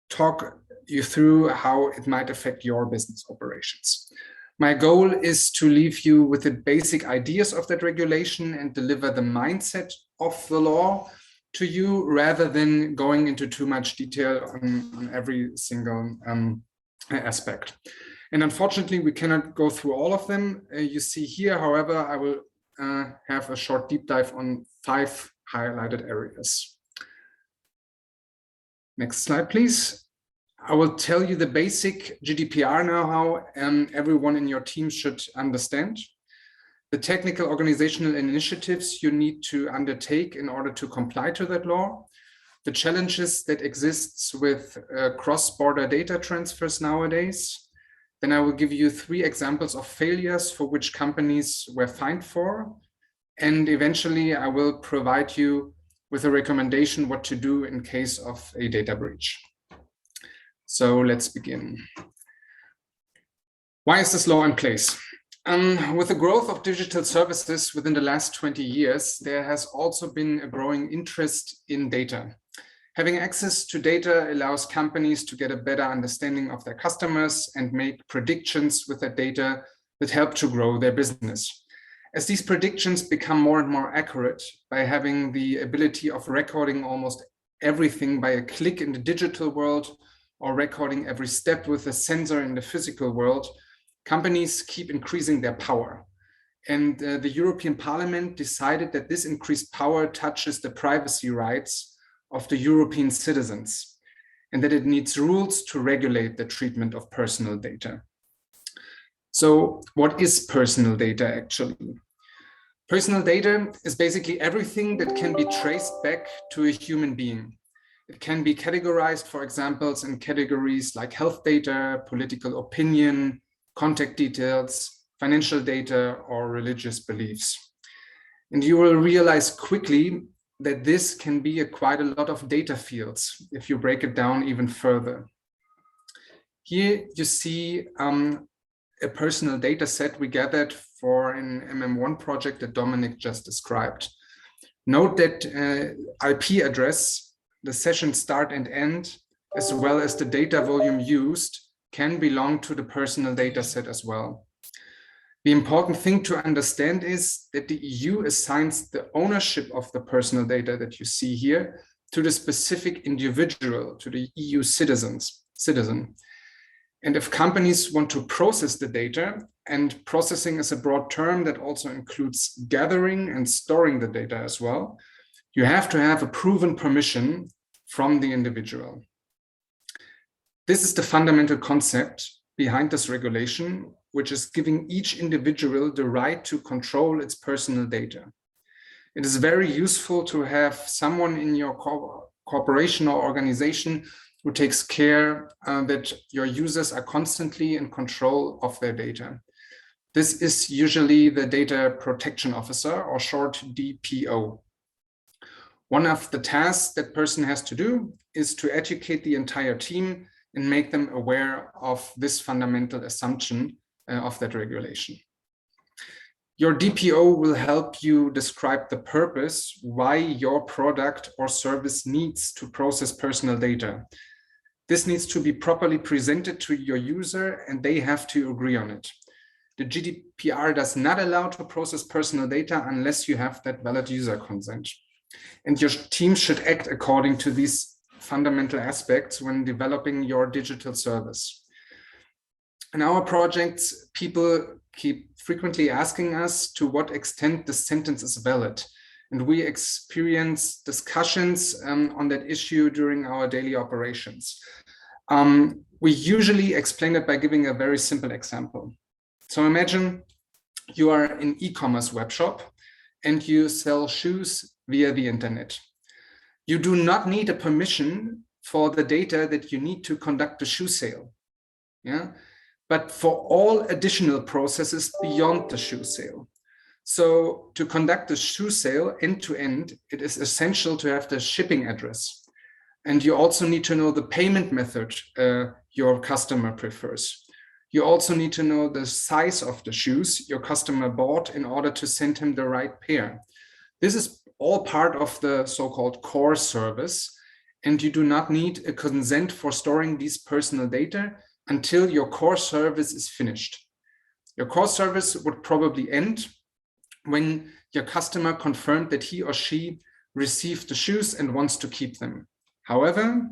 talk you through how it might affect your business operations. My goal is to leave you with the basic ideas of that regulation and deliver the mindset of the law to you, rather than going into too much detail on every single aspect. And unfortunately, we cannot go through all of them. You see here, however, I will have a short deep dive on 5 highlighted areas. Next slide, please. I will tell you the basic GDPR know-how everyone in your team should understand, the technical organizational initiatives you need to undertake in order to comply to that law, the challenges that exists with cross-border data transfers nowadays. Then I will give you 3 examples of failures for which companies were fined for. And eventually I will provide you with a recommendation what to do in case of a data breach. So let's begin. Why is this law in place? With the growth of digital services within the last 20 years, there has also been a growing interest in data. Having access to data allows companies to get a better understanding of their customers and make predictions with that data that help to grow their business. As these predictions become more and more accurate by having the ability of recording almost everything by a click in the digital world, or recording every step with a sensor in the physical world, companies keep increasing their power. And the European Parliament decided that this increased power touches the privacy rights of the European citizens, and that it needs rules to regulate the treatment of personal data. So what is personal data actually? Personal data is basically everything that can be traced back to a human being. It can be categorized, for example, in categories like health data, political opinion, contact details, financial data, or religious beliefs. And you will realize quickly that this can be quite a lot of data fields if you break it down even further. Here you see a personal data set we gathered for an MM1 project that Dominik just described. Note that IP address, the session start and end, as well as the data volume used, can belong to the personal data set as well. The important thing to understand is that the EU assigns the ownership of the personal data that you see here to the specific individual, to the EU citizen. And if companies want to process the data, and processing is a broad term that also includes gathering and storing the data as well, you have to have a proven permission from the individual. This is the fundamental concept behind this regulation, which is giving each individual the right to control its personal data. It is very useful to have someone in your corporation or organization who takes care that your users are constantly in control of their data. This is usually the data protection officer, or short DPO. One of the tasks that person has to do is to educate the entire team and make them aware of this fundamental assumption of that regulation. Your DPO will help you describe the purpose why your product or service needs to process personal data. This needs to be properly presented to your user, and they have to agree on it. The GDPR does not allow to process personal data unless you have that valid user consent. And your team should act according to these fundamental aspects when developing your digital service. In our projects, people keep frequently asking us to what extent this sentence is valid. And we experience discussions on that issue during our daily operations. We usually explain it by giving a very simple example. So imagine you are an e-commerce web shop and you sell shoes via the internet. You do not need a permission for the data that you need to conduct a shoe sale. Yeah, but for all additional processes beyond the shoe sale. So to conduct a shoe sale end to end, it is essential to have the shipping address. And you also need to know the payment method your customer prefers. You also need to know the size of the shoes your customer bought in order to send him the right pair. This is all part of the so-called core service, and you do not need a consent for storing these personal data until your core service is finished. Your core service would probably end when your customer confirmed that he or she received the shoes and wants to keep them. However,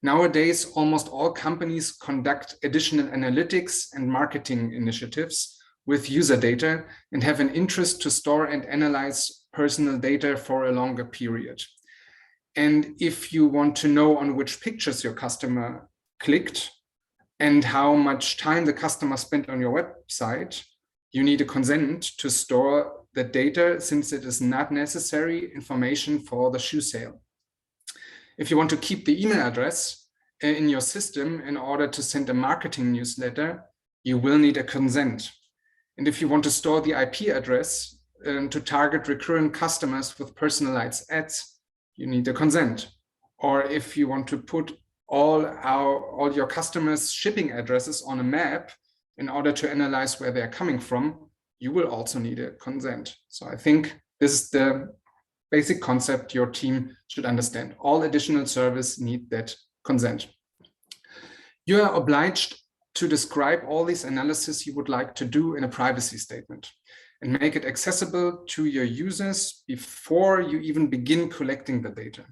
nowadays, almost all companies conduct additional analytics and marketing initiatives with user data and have an interest to store and analyze personal data for a longer period. And if you want to know on which pictures your customer clicked and how much time the customer spent on your website, you need a consent to store the data, since it is not necessary information for the shoe sale. If you want to keep the email address in your system in order to send a marketing newsletter, you will need a consent. And if you want to store the IP address to target recurring customers with personalized ads, you need a consent. Or if you want to put all your customers' shipping addresses on a map in order to analyze where they're coming from, you will also need a consent. So I think this is the basic concept your team should understand. All additional service need that consent. You are obliged to describe all these analysis you would like to do in a privacy statement and make it accessible to your users before you even begin collecting the data.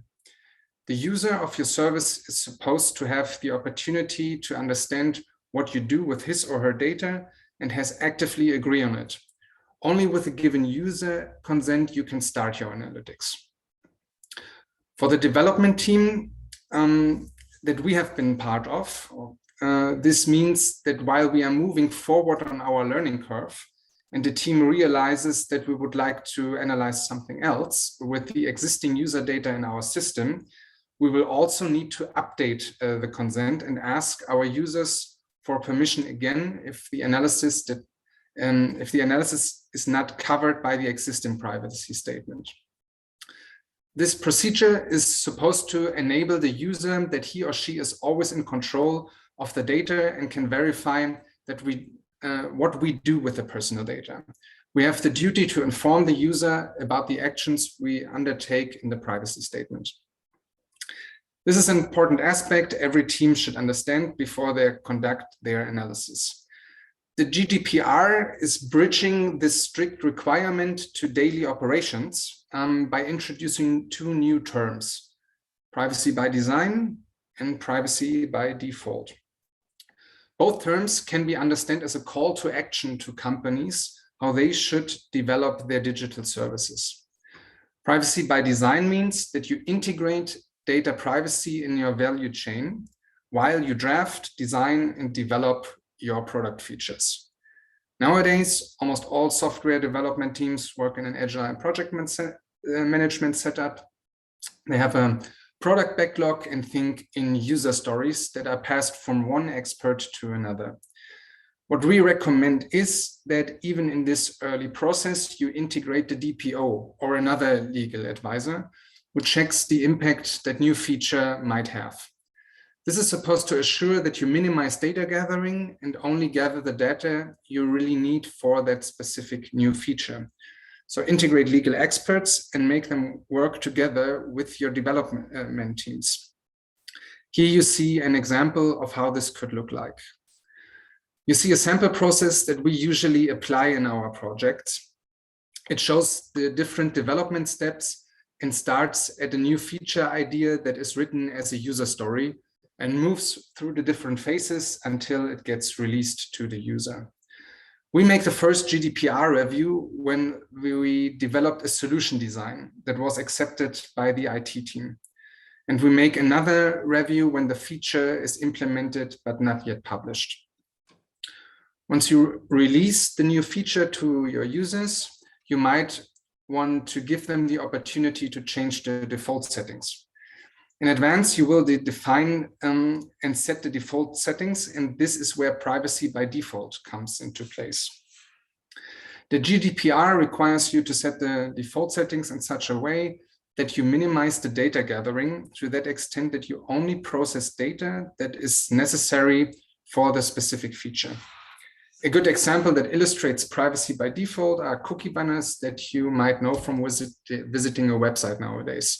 The user of your service is supposed to have the opportunity to understand what you do with his or her data and has actively agree on it. Only with a given user consent you can start your analytics. For the development team that we have been part of, this means that while we are moving forward on our learning curve and the team realizes that we would like to analyze something else with the existing user data in our system, we will also need to update the consent and ask our users for permission again if the analysis is not covered by the existing privacy statement. This procedure is supposed to enable the user that he or she is always in control of the data and can verify that what we do with the personal data. We have the duty to inform the user about the actions we undertake in the privacy statement. This is an important aspect every team should understand before they conduct their analysis. The GDPR is bridging this strict requirement to daily operations by introducing two new terms: privacy by design and privacy by default. Both terms can be understood as a call to action to companies how they should develop their digital services. Privacy by design means that you integrate data privacy in your value chain while you draft, design, and develop your product features. Nowadays, almost all software development teams work in an agile and project management setup. They have a product backlog, and think in user stories that are passed from one expert to another. What we recommend is that even in this early process, you integrate the DPO or another legal advisor who checks the impact that new feature might have. This is supposed to assure that you minimize data gathering and only gather the data you really need for that specific new feature. So integrate legal experts and make them work together with your development teams. Here you see an example of how this could look like. You see a sample process that we usually apply in our projects. It shows the different development steps and starts at a new feature idea that is written as a user story and moves through the different phases until it gets released to the user. We make the first GDPR review when we developed a solution design that was accepted by the IT team. And we make another review when the feature is implemented but not yet published. Once you release the new feature to your users, you might want to give them the opportunity to change the default settings. In advance, you will define and set the default settings, and this is where privacy by default comes into place. The GDPR requires you to set the default settings in such a way that you minimize the data gathering to that extent that you only process data that is necessary for the specific feature. A good example that illustrates privacy by default are cookie banners that you might know from visiting a website nowadays.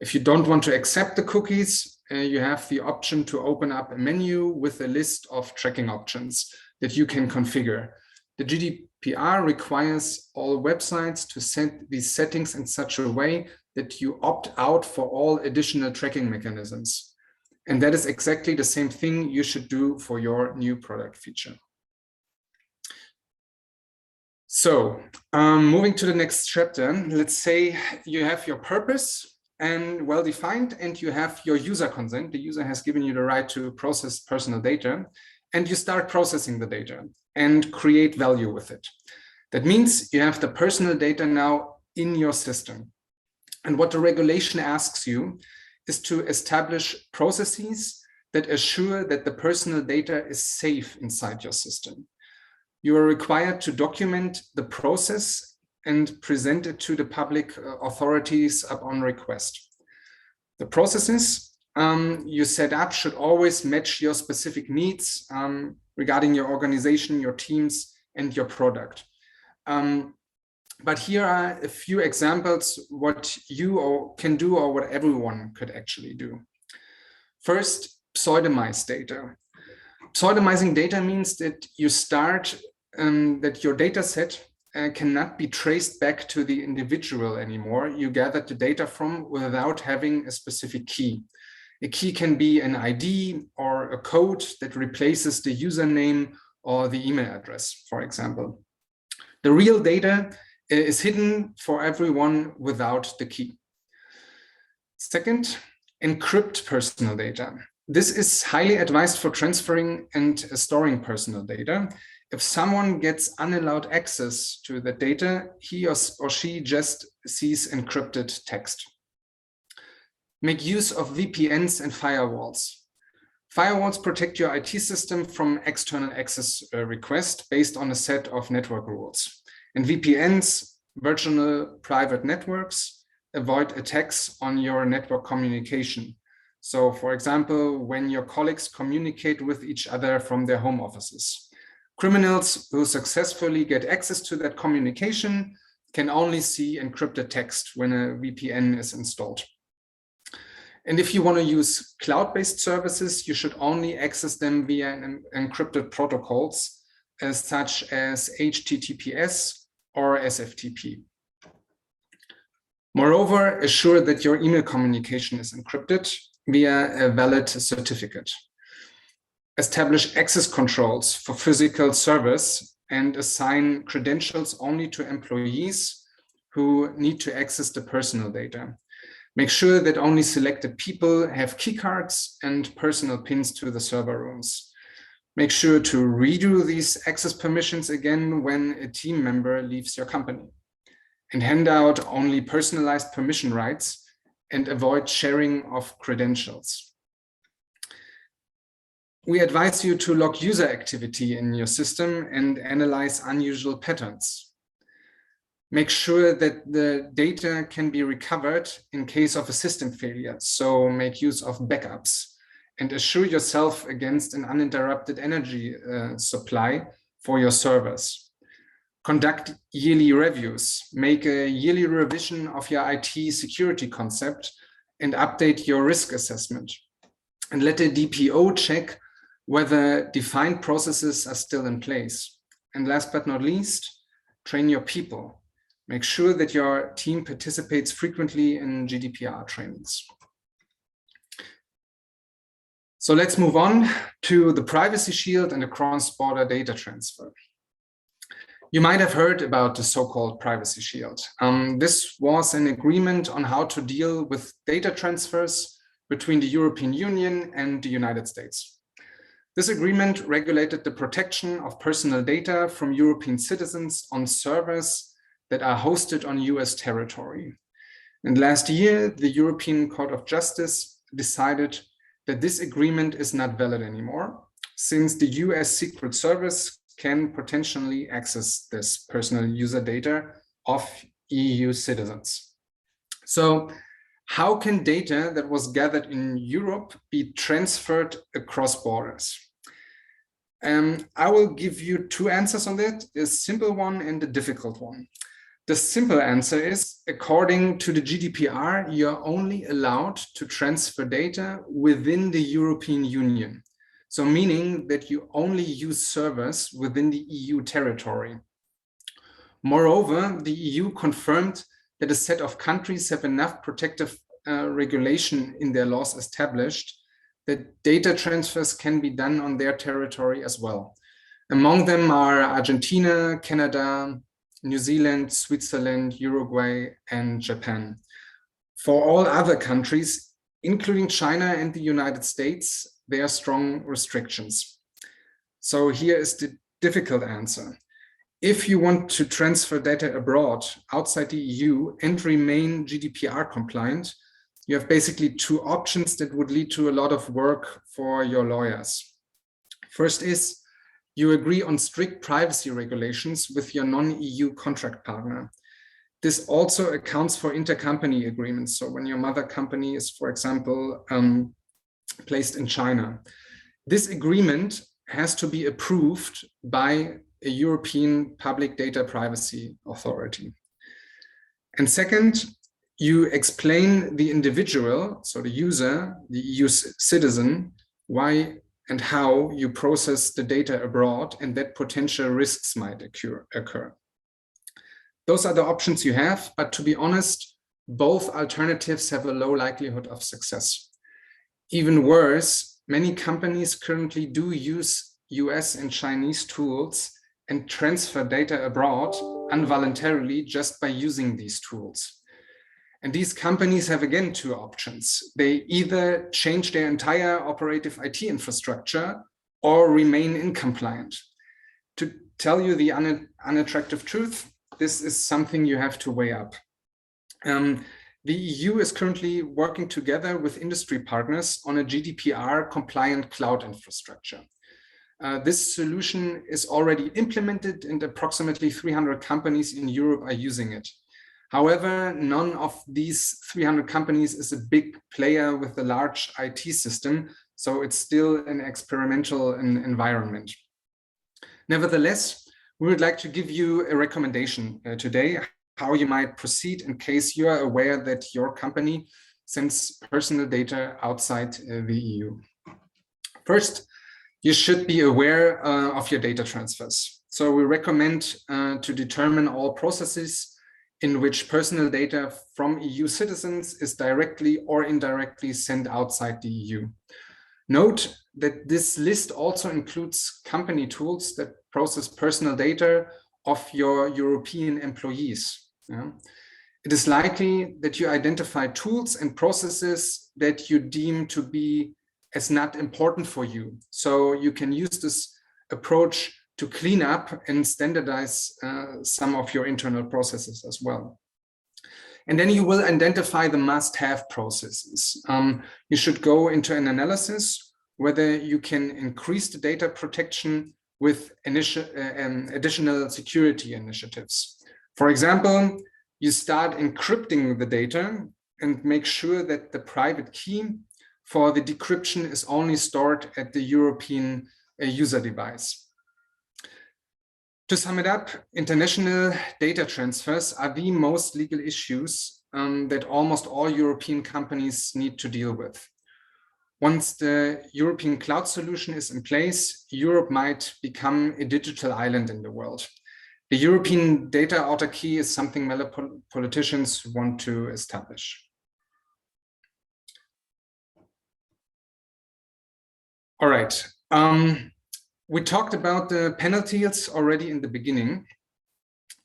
If you don't want to accept the cookies, you have the option to open up a menu with a list of tracking options that you can configure. The GDPR requires all websites to set these settings in such a way that you opt out for all additional tracking mechanisms. And that is exactly the same thing you should do for your new product feature. So moving to the next chapter, let's say you have your purpose and well-defined, and you have your user consent. The user has given you the right to process personal data, and you start processing the data and create value with it. That means you have the personal data now in your system. And what the regulation asks you is to establish processes that assure that the personal data is safe inside your system. You are required to document the process and present it to the public authorities upon request. The processes you set up should always match your specific needs regarding your organization, your teams, and your product. But here are a few examples what you can do or what everyone could actually do. First, pseudonymize data. Pseudonymizing data means that you start that your data set cannot be traced back to the individual anymore you gathered the data from without having a specific key. A key can be an ID or a code that replaces the username or the email address, for example. The real data is hidden for everyone without the key. Second, encrypt personal data. This is highly advised for transferring and storing personal data. If someone gets unallowed access to the data, he or she just sees encrypted text. Make use of VPNs and firewalls. Firewalls protect your IT system from external access requests based on a set of network rules. And VPNs, virtual private networks, avoid attacks on your network communication. So, for example, when your colleagues communicate with each other from their home offices. Criminals who successfully get access to that communication can only see encrypted text when a VPN is installed. And if you want to use cloud-based services, you should only access them via encrypted protocols such as HTTPS or SFTP. Moreover, assure that your email communication is encrypted via a valid certificate. Establish access controls for physical servers and assign credentials only to employees who need to access the personal data. Make sure that only selected people have keycards and personal pins to the server rooms. Make sure to redo these access permissions again when a team member leaves your company. And hand out only personalized permission rights and avoid sharing of credentials. We advise you to log user activity in your system and analyze unusual patterns. Make sure that the data can be recovered in case of a system failure, so make use of backups, and assure yourself against an uninterrupted energy supply for your servers. Conduct yearly reviews, make a yearly revision of your IT security concept, and update your risk assessment. And let a DPO check whether defined processes are still in place. And last but not least, train your people. Make sure that your team participates frequently in GDPR trainings. So let's move on to the privacy shield and the cross-border data transfer. You might have heard about the so-called privacy shield. This was an agreement on how to deal with data transfers between the European Union and the United States. This agreement regulated the protection of personal data from European citizens on servers that are hosted on US territory. And last year, the European Court of Justice decided that this agreement is not valid anymore, since the US Secret Service can potentially access this personal user data of EU citizens. So how can data that was gathered in Europe be transferred across borders? I will give you two answers on that, a simple one and a difficult one. The simple answer is, according to the GDPR, you're only allowed to transfer data within the European Union. So meaning that you only use servers within the EU territory. Moreover, the EU confirmed that a set of countries have enough protective regulation in their laws established that data transfers can be done on their territory as well. Among them are Argentina, Canada, New Zealand, Switzerland, Uruguay, and Japan. For all other countries, including China and the United States, there are strong restrictions. So here is the difficult answer. If you want to transfer data abroad, outside the EU, and remain GDPR compliant, you have basically two options that would lead to a lot of work for your lawyers. First is, you agree on strict privacy regulations with your non-EU contract partner. This also accounts for intercompany agreements. So when your mother company is, for example, placed in China, this agreement has to be approved by a European Public Data Privacy Authority. And second, you explain the individual, so the user, the EU citizen, why and how you process the data abroad and that potential risks might occur. Those are the options you have, but to be honest, both alternatives have a low likelihood of success. Even worse, many companies currently do use US and Chinese tools and transfer data abroad involuntarily just by using these tools. And these companies have, again, two options. They either change their entire operative IT infrastructure or remain incompliant. To tell you the unattractive truth, this is something you have to weigh up. The EU is currently working together with industry partners on a GDPR compliant cloud infrastructure. This solution is already implemented and approximately 300 companies in Europe are using it. However, none of these 300 companies is a big player with a large IT system, so it's still an experimental environment. Nevertheless, we would like to give you a recommendation today, how you might proceed in case you are aware that your company sends personal data outside the EU. First, you should be aware of your data transfers. So we recommend to determine all processes in which personal data from EU citizens is directly or indirectly sent outside the EU. Note that this list also includes company tools that process personal data of your European employees. Yeah. It is likely that you identify tools and processes that you deem to be as not important for you. So you can use this approach to clean up and standardize some of your internal processes as well. And then you will identify the must-have processes. You should go into an analysis whether you can increase the data protection with additional security initiatives. For example, you start encrypting the data and make sure that the private key for the decryption is only stored at the European user device. To sum it up, international data transfers are the most legal issues that almost all European companies need to deal with. Once the European cloud solution is in place, Europe might become a digital island in the world. The European data autarky is something many politicians want to establish. All right. We talked about the penalties already in the beginning.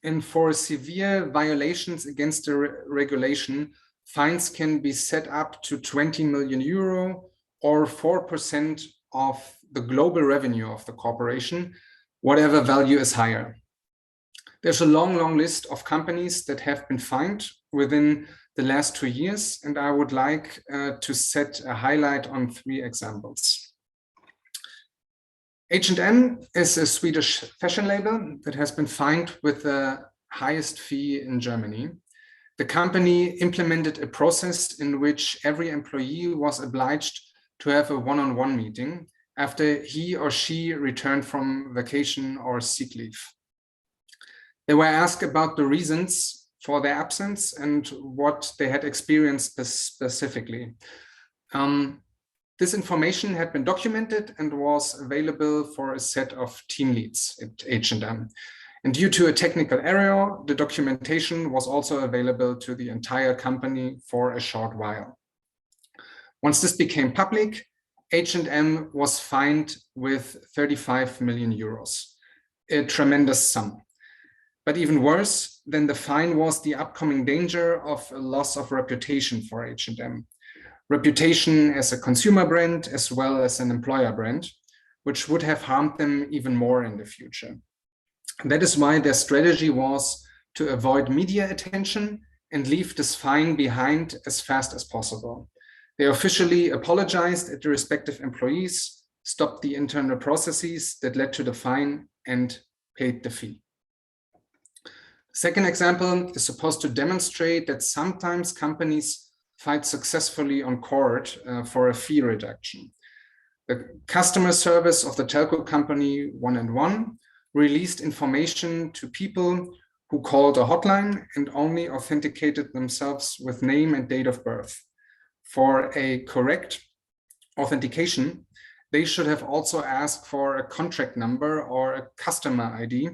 And for severe violations against the regulation, fines can be set up to 20 million euro or 4% of the global revenue of the corporation, whatever value is higher. There's a long list of companies that have been fined within the last 2 years, and I would like to set a highlight on 3 examples. H&M is a Swedish fashion label that has been fined with the highest fee in Germany. The company implemented a process in which every employee was obliged to have a one-on-one meeting after he or she returned from vacation or sick leave. They were asked about the reasons for their absence and what they had experienced specifically. This information had been documented and was available for a set of team leads at H&M. And due to a technical error, the documentation was also available to the entire company for a short while. Once this became public, H&M was fined with 35 million euros, a tremendous sum. But even worse than the fine was the upcoming danger of a loss of reputation for H&M. Reputation as a consumer brand as well as an employer brand, which would have harmed them even more in the future. That is why their strategy was to avoid media attention and leave this fine behind as fast as possible. They officially apologized at the respective employees, stopped the internal processes that led to the fine, and paid the fee. Second example is supposed to demonstrate that sometimes companies fight successfully on court for a fee reduction. The customer service of the telco company 1&1 released information to people who called a hotline and only authenticated themselves with name and date of birth. For a correct authentication, they should have also asked for a contract number or a customer ID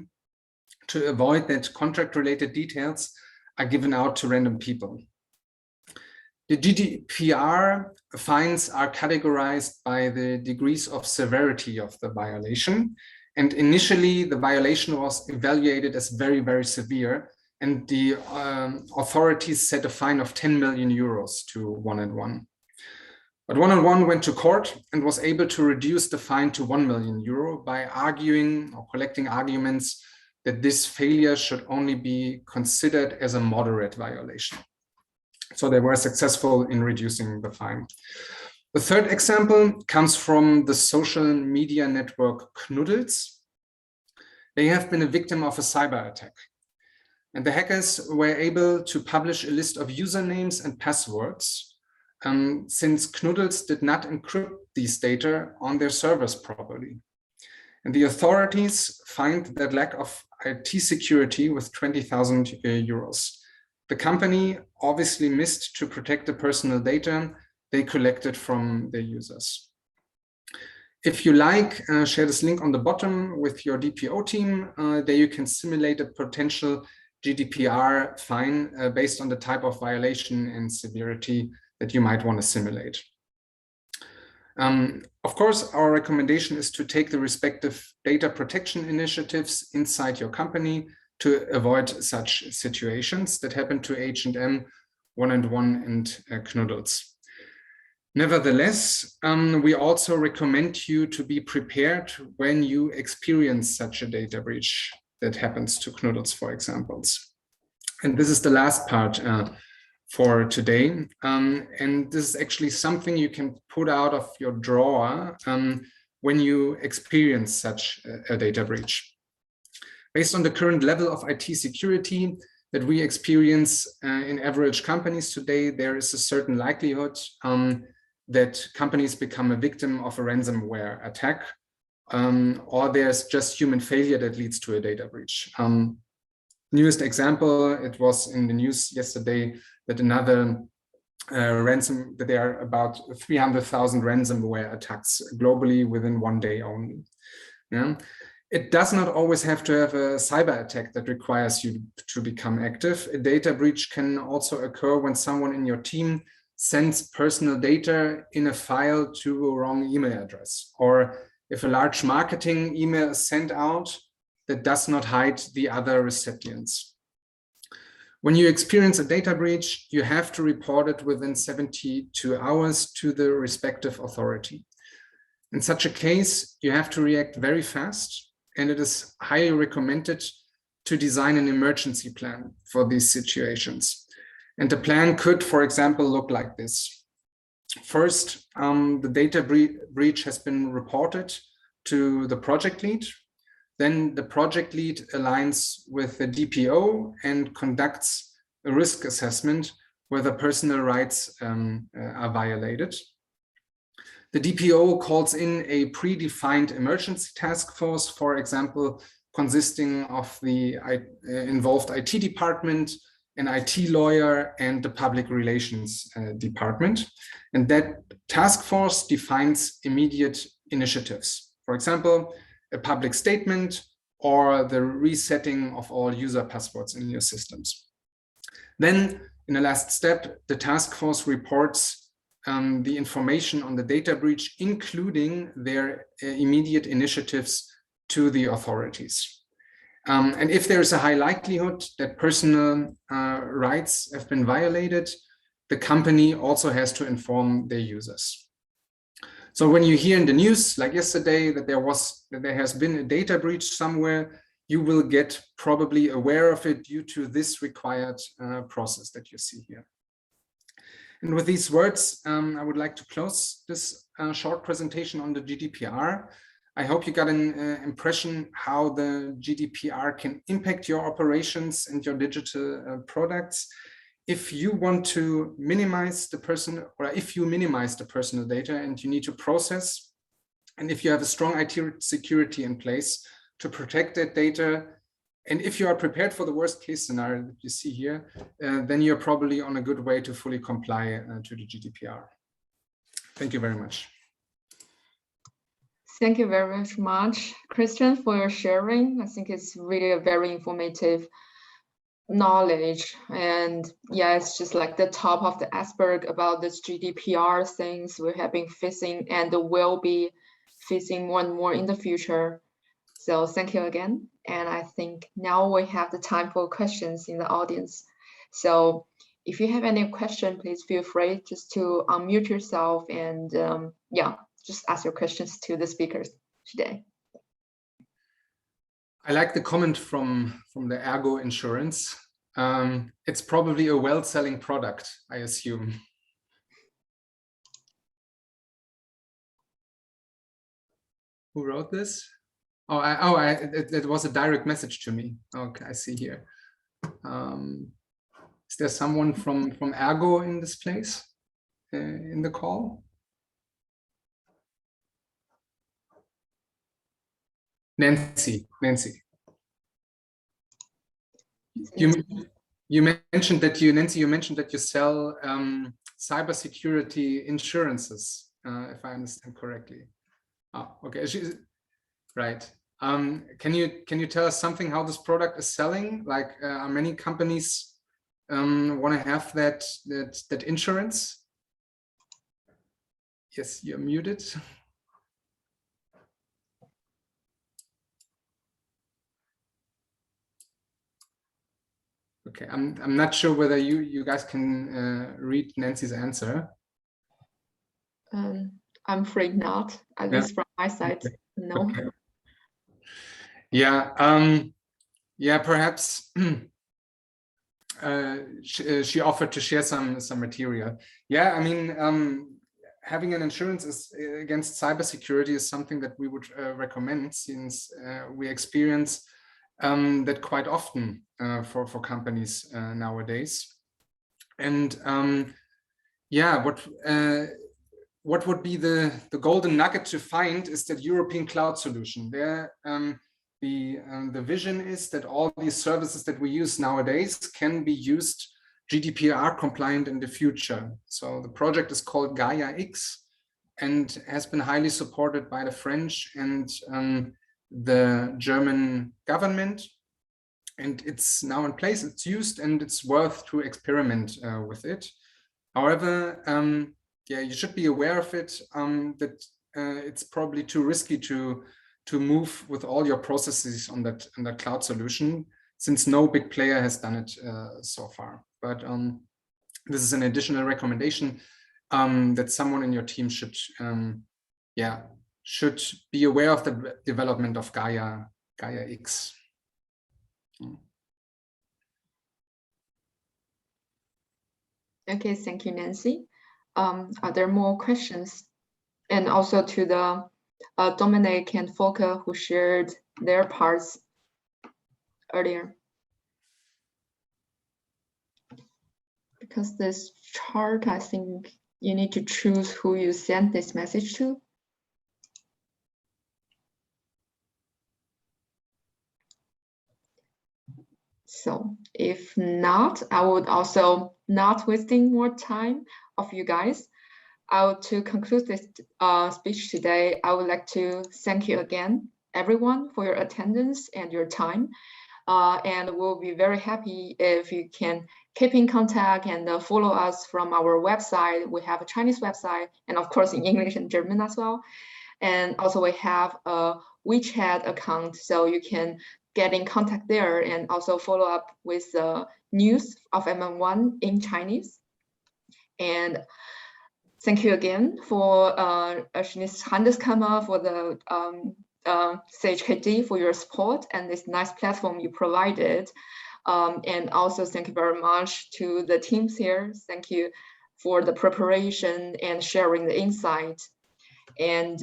to avoid that contract-related details are given out to random people. The GDPR fines are categorized by the degrees of severity of the violation. And initially, the violation was evaluated as very, very severe. And the authorities set a fine of 10 million euros to 1&1. But 1&1 went to court and was able to reduce the fine to 1 million euro by arguing or collecting arguments that this failure should only be considered as a moderate violation. So they were successful in reducing the fine. The third example comes from the social media network Knuddels. They have been a victim of a cyber attack. And the hackers were able to publish a list of usernames and passwords since Knuddels did not encrypt these data on their servers properly. And the authorities fined that lack of IT security with 20,000 euros. The company obviously missed to protect the personal data they collected from their users. If you like, share this link on the bottom with your DPO team. There you can simulate a potential GDPR fine based on the type of violation and severity that you might want to simulate. Of course, our recommendation is to take the respective data protection initiatives inside your company to avoid such situations that happen to H&M, 1&1, and Knuddels. Nevertheless, we also recommend you to be prepared when you experience such a data breach that happens to Knuddels, for example. And this is the last part. for today. And this is actually something you can put out of your drawer when you experience such a data breach. Based on the current level of IT security that we experience in average companies today, there is a certain likelihood that companies become a victim of a ransomware attack, or there's just human failure that leads to a data breach. Newest example, it was in the news yesterday that another that there are about 300,000 ransomware attacks globally within one day only. Yeah. It does not always have to have a cyber attack that requires you to become active. A data breach can also occur when someone in your team sends personal data in a file to a wrong email address, or if a large marketing email is sent out that does not hide the other recipients. When you experience a data breach, you have to report it within 72 hours to the respective authority. In such a case, you have to react very fast, and it is highly recommended to design an emergency plan for these situations. And the plan could, for example, look like this. First, the data breach has been reported to the project lead. Then the project lead aligns with the DPO and conducts a risk assessment whether personal rights are violated. The DPO calls in a predefined emergency task force, for example, consisting of the involved IT department, an IT lawyer, and the public relations department. And that task force defines immediate initiatives. For example, a public statement or the resetting of all user passwords in your systems. Then, in the last step, the task force reports the information on the data breach, including their immediate initiatives to the authorities. And if there is a high likelihood that personal rights have been violated, the company also has to inform their users. So when you hear in the news, like yesterday, that there has been a data breach somewhere, you will get probably aware of it due to this required process that you see here. And with these words, I would like to close this short presentation on the GDPR. I hope you got an impression how the GDPR can impact your operations and your digital products. If you want to minimize the personal, or if you minimize the personal data and you need to process, and if you have a strong IT security in place to protect that data, and if you are prepared for the worst case scenario that you see here, then you're probably on a good way to fully comply to the GDPR. Thank you very much. Thank you very much, Christian, for your sharing. I think it's really a very informative knowledge, and yeah, it's just like the top of the iceberg about this GDPR things we have been facing and will be facing more and more in the future. So thank you again, and I think now we have the time for questions in the audience. So if you have any question, please feel free just to unmute yourself and yeah, just ask your questions to the speakers today. I like the comment from the Ergo Insurance. It's probably a well-selling product, I assume. Who wrote this? It was a direct message to me. Okay, I see here. Is there someone from Ergo in this place, in the call? Nancy. You mentioned that you sell cybersecurity insurances, if I understand correctly. Oh, okay. Right. Can you tell us something how this product is selling? Like, are many companies want to have that insurance? Yes, you're muted. Okay, I'm not sure whether you guys can read Nancy's answer. I'm afraid not, at least from my side. Okay. No. Okay. Yeah, yeah, perhaps she offered to share some material. Yeah, I mean, having an insurance against cybersecurity is something that we would recommend, since we experience that quite often for companies nowadays. And yeah, what would be the golden nugget to find is that European cloud solution. There, the vision is that all these services that we use nowadays can be used GDPR compliant in the future. So the project is called Gaia X and has been highly supported by the French and the German government. And it's now in place, it's used, and it's worth to experiment with it. However, yeah, you should be aware of it, that it's probably too risky to move with all your processes on that cloud solution, since no big player has done it so far. But this is an additional recommendation that someone in your team should be aware of the development of Gaia X. Okay, thank you, Nancy. Are there more questions? And also to the Dominik and Volker who shared their parts earlier. Because this chart, I think you need to choose who you send this message to. So if not, I would also, not wasting more time of you guys, to conclude this speech today, I would like to thank you again, everyone, for your attendance and your time. And we'll be very happy if you can keep in contact and follow us from our website. We have a Chinese website, and of course in English and German as well. And also we have a WeChat account, so you can get in contact there and also follow up with the news of MM1 in Chinese. And thank you again for Chinese Handelskammer, for the CHKD, for your support and this nice platform you provided. And also thank you very much to the teams here. Thank you for the preparation and sharing the insight. And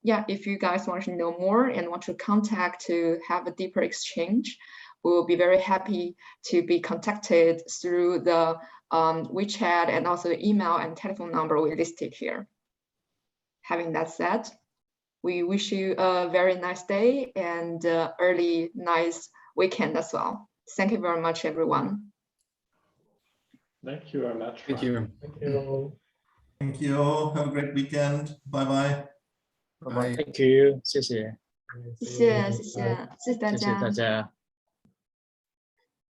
yeah, if you guys want to know more and want to contact to have a deeper exchange, we will be very happy to be contacted through the WeChat and also the email and telephone number we listed here. Having that said, we wish you a very nice day and early nice weekend as well. Thank you very much, everyone. Thank you very much. Thank you. Thank you. Thank you. Have a great weekend. Bye-bye. Bye. Thank you. 谢谢。谢谢大家。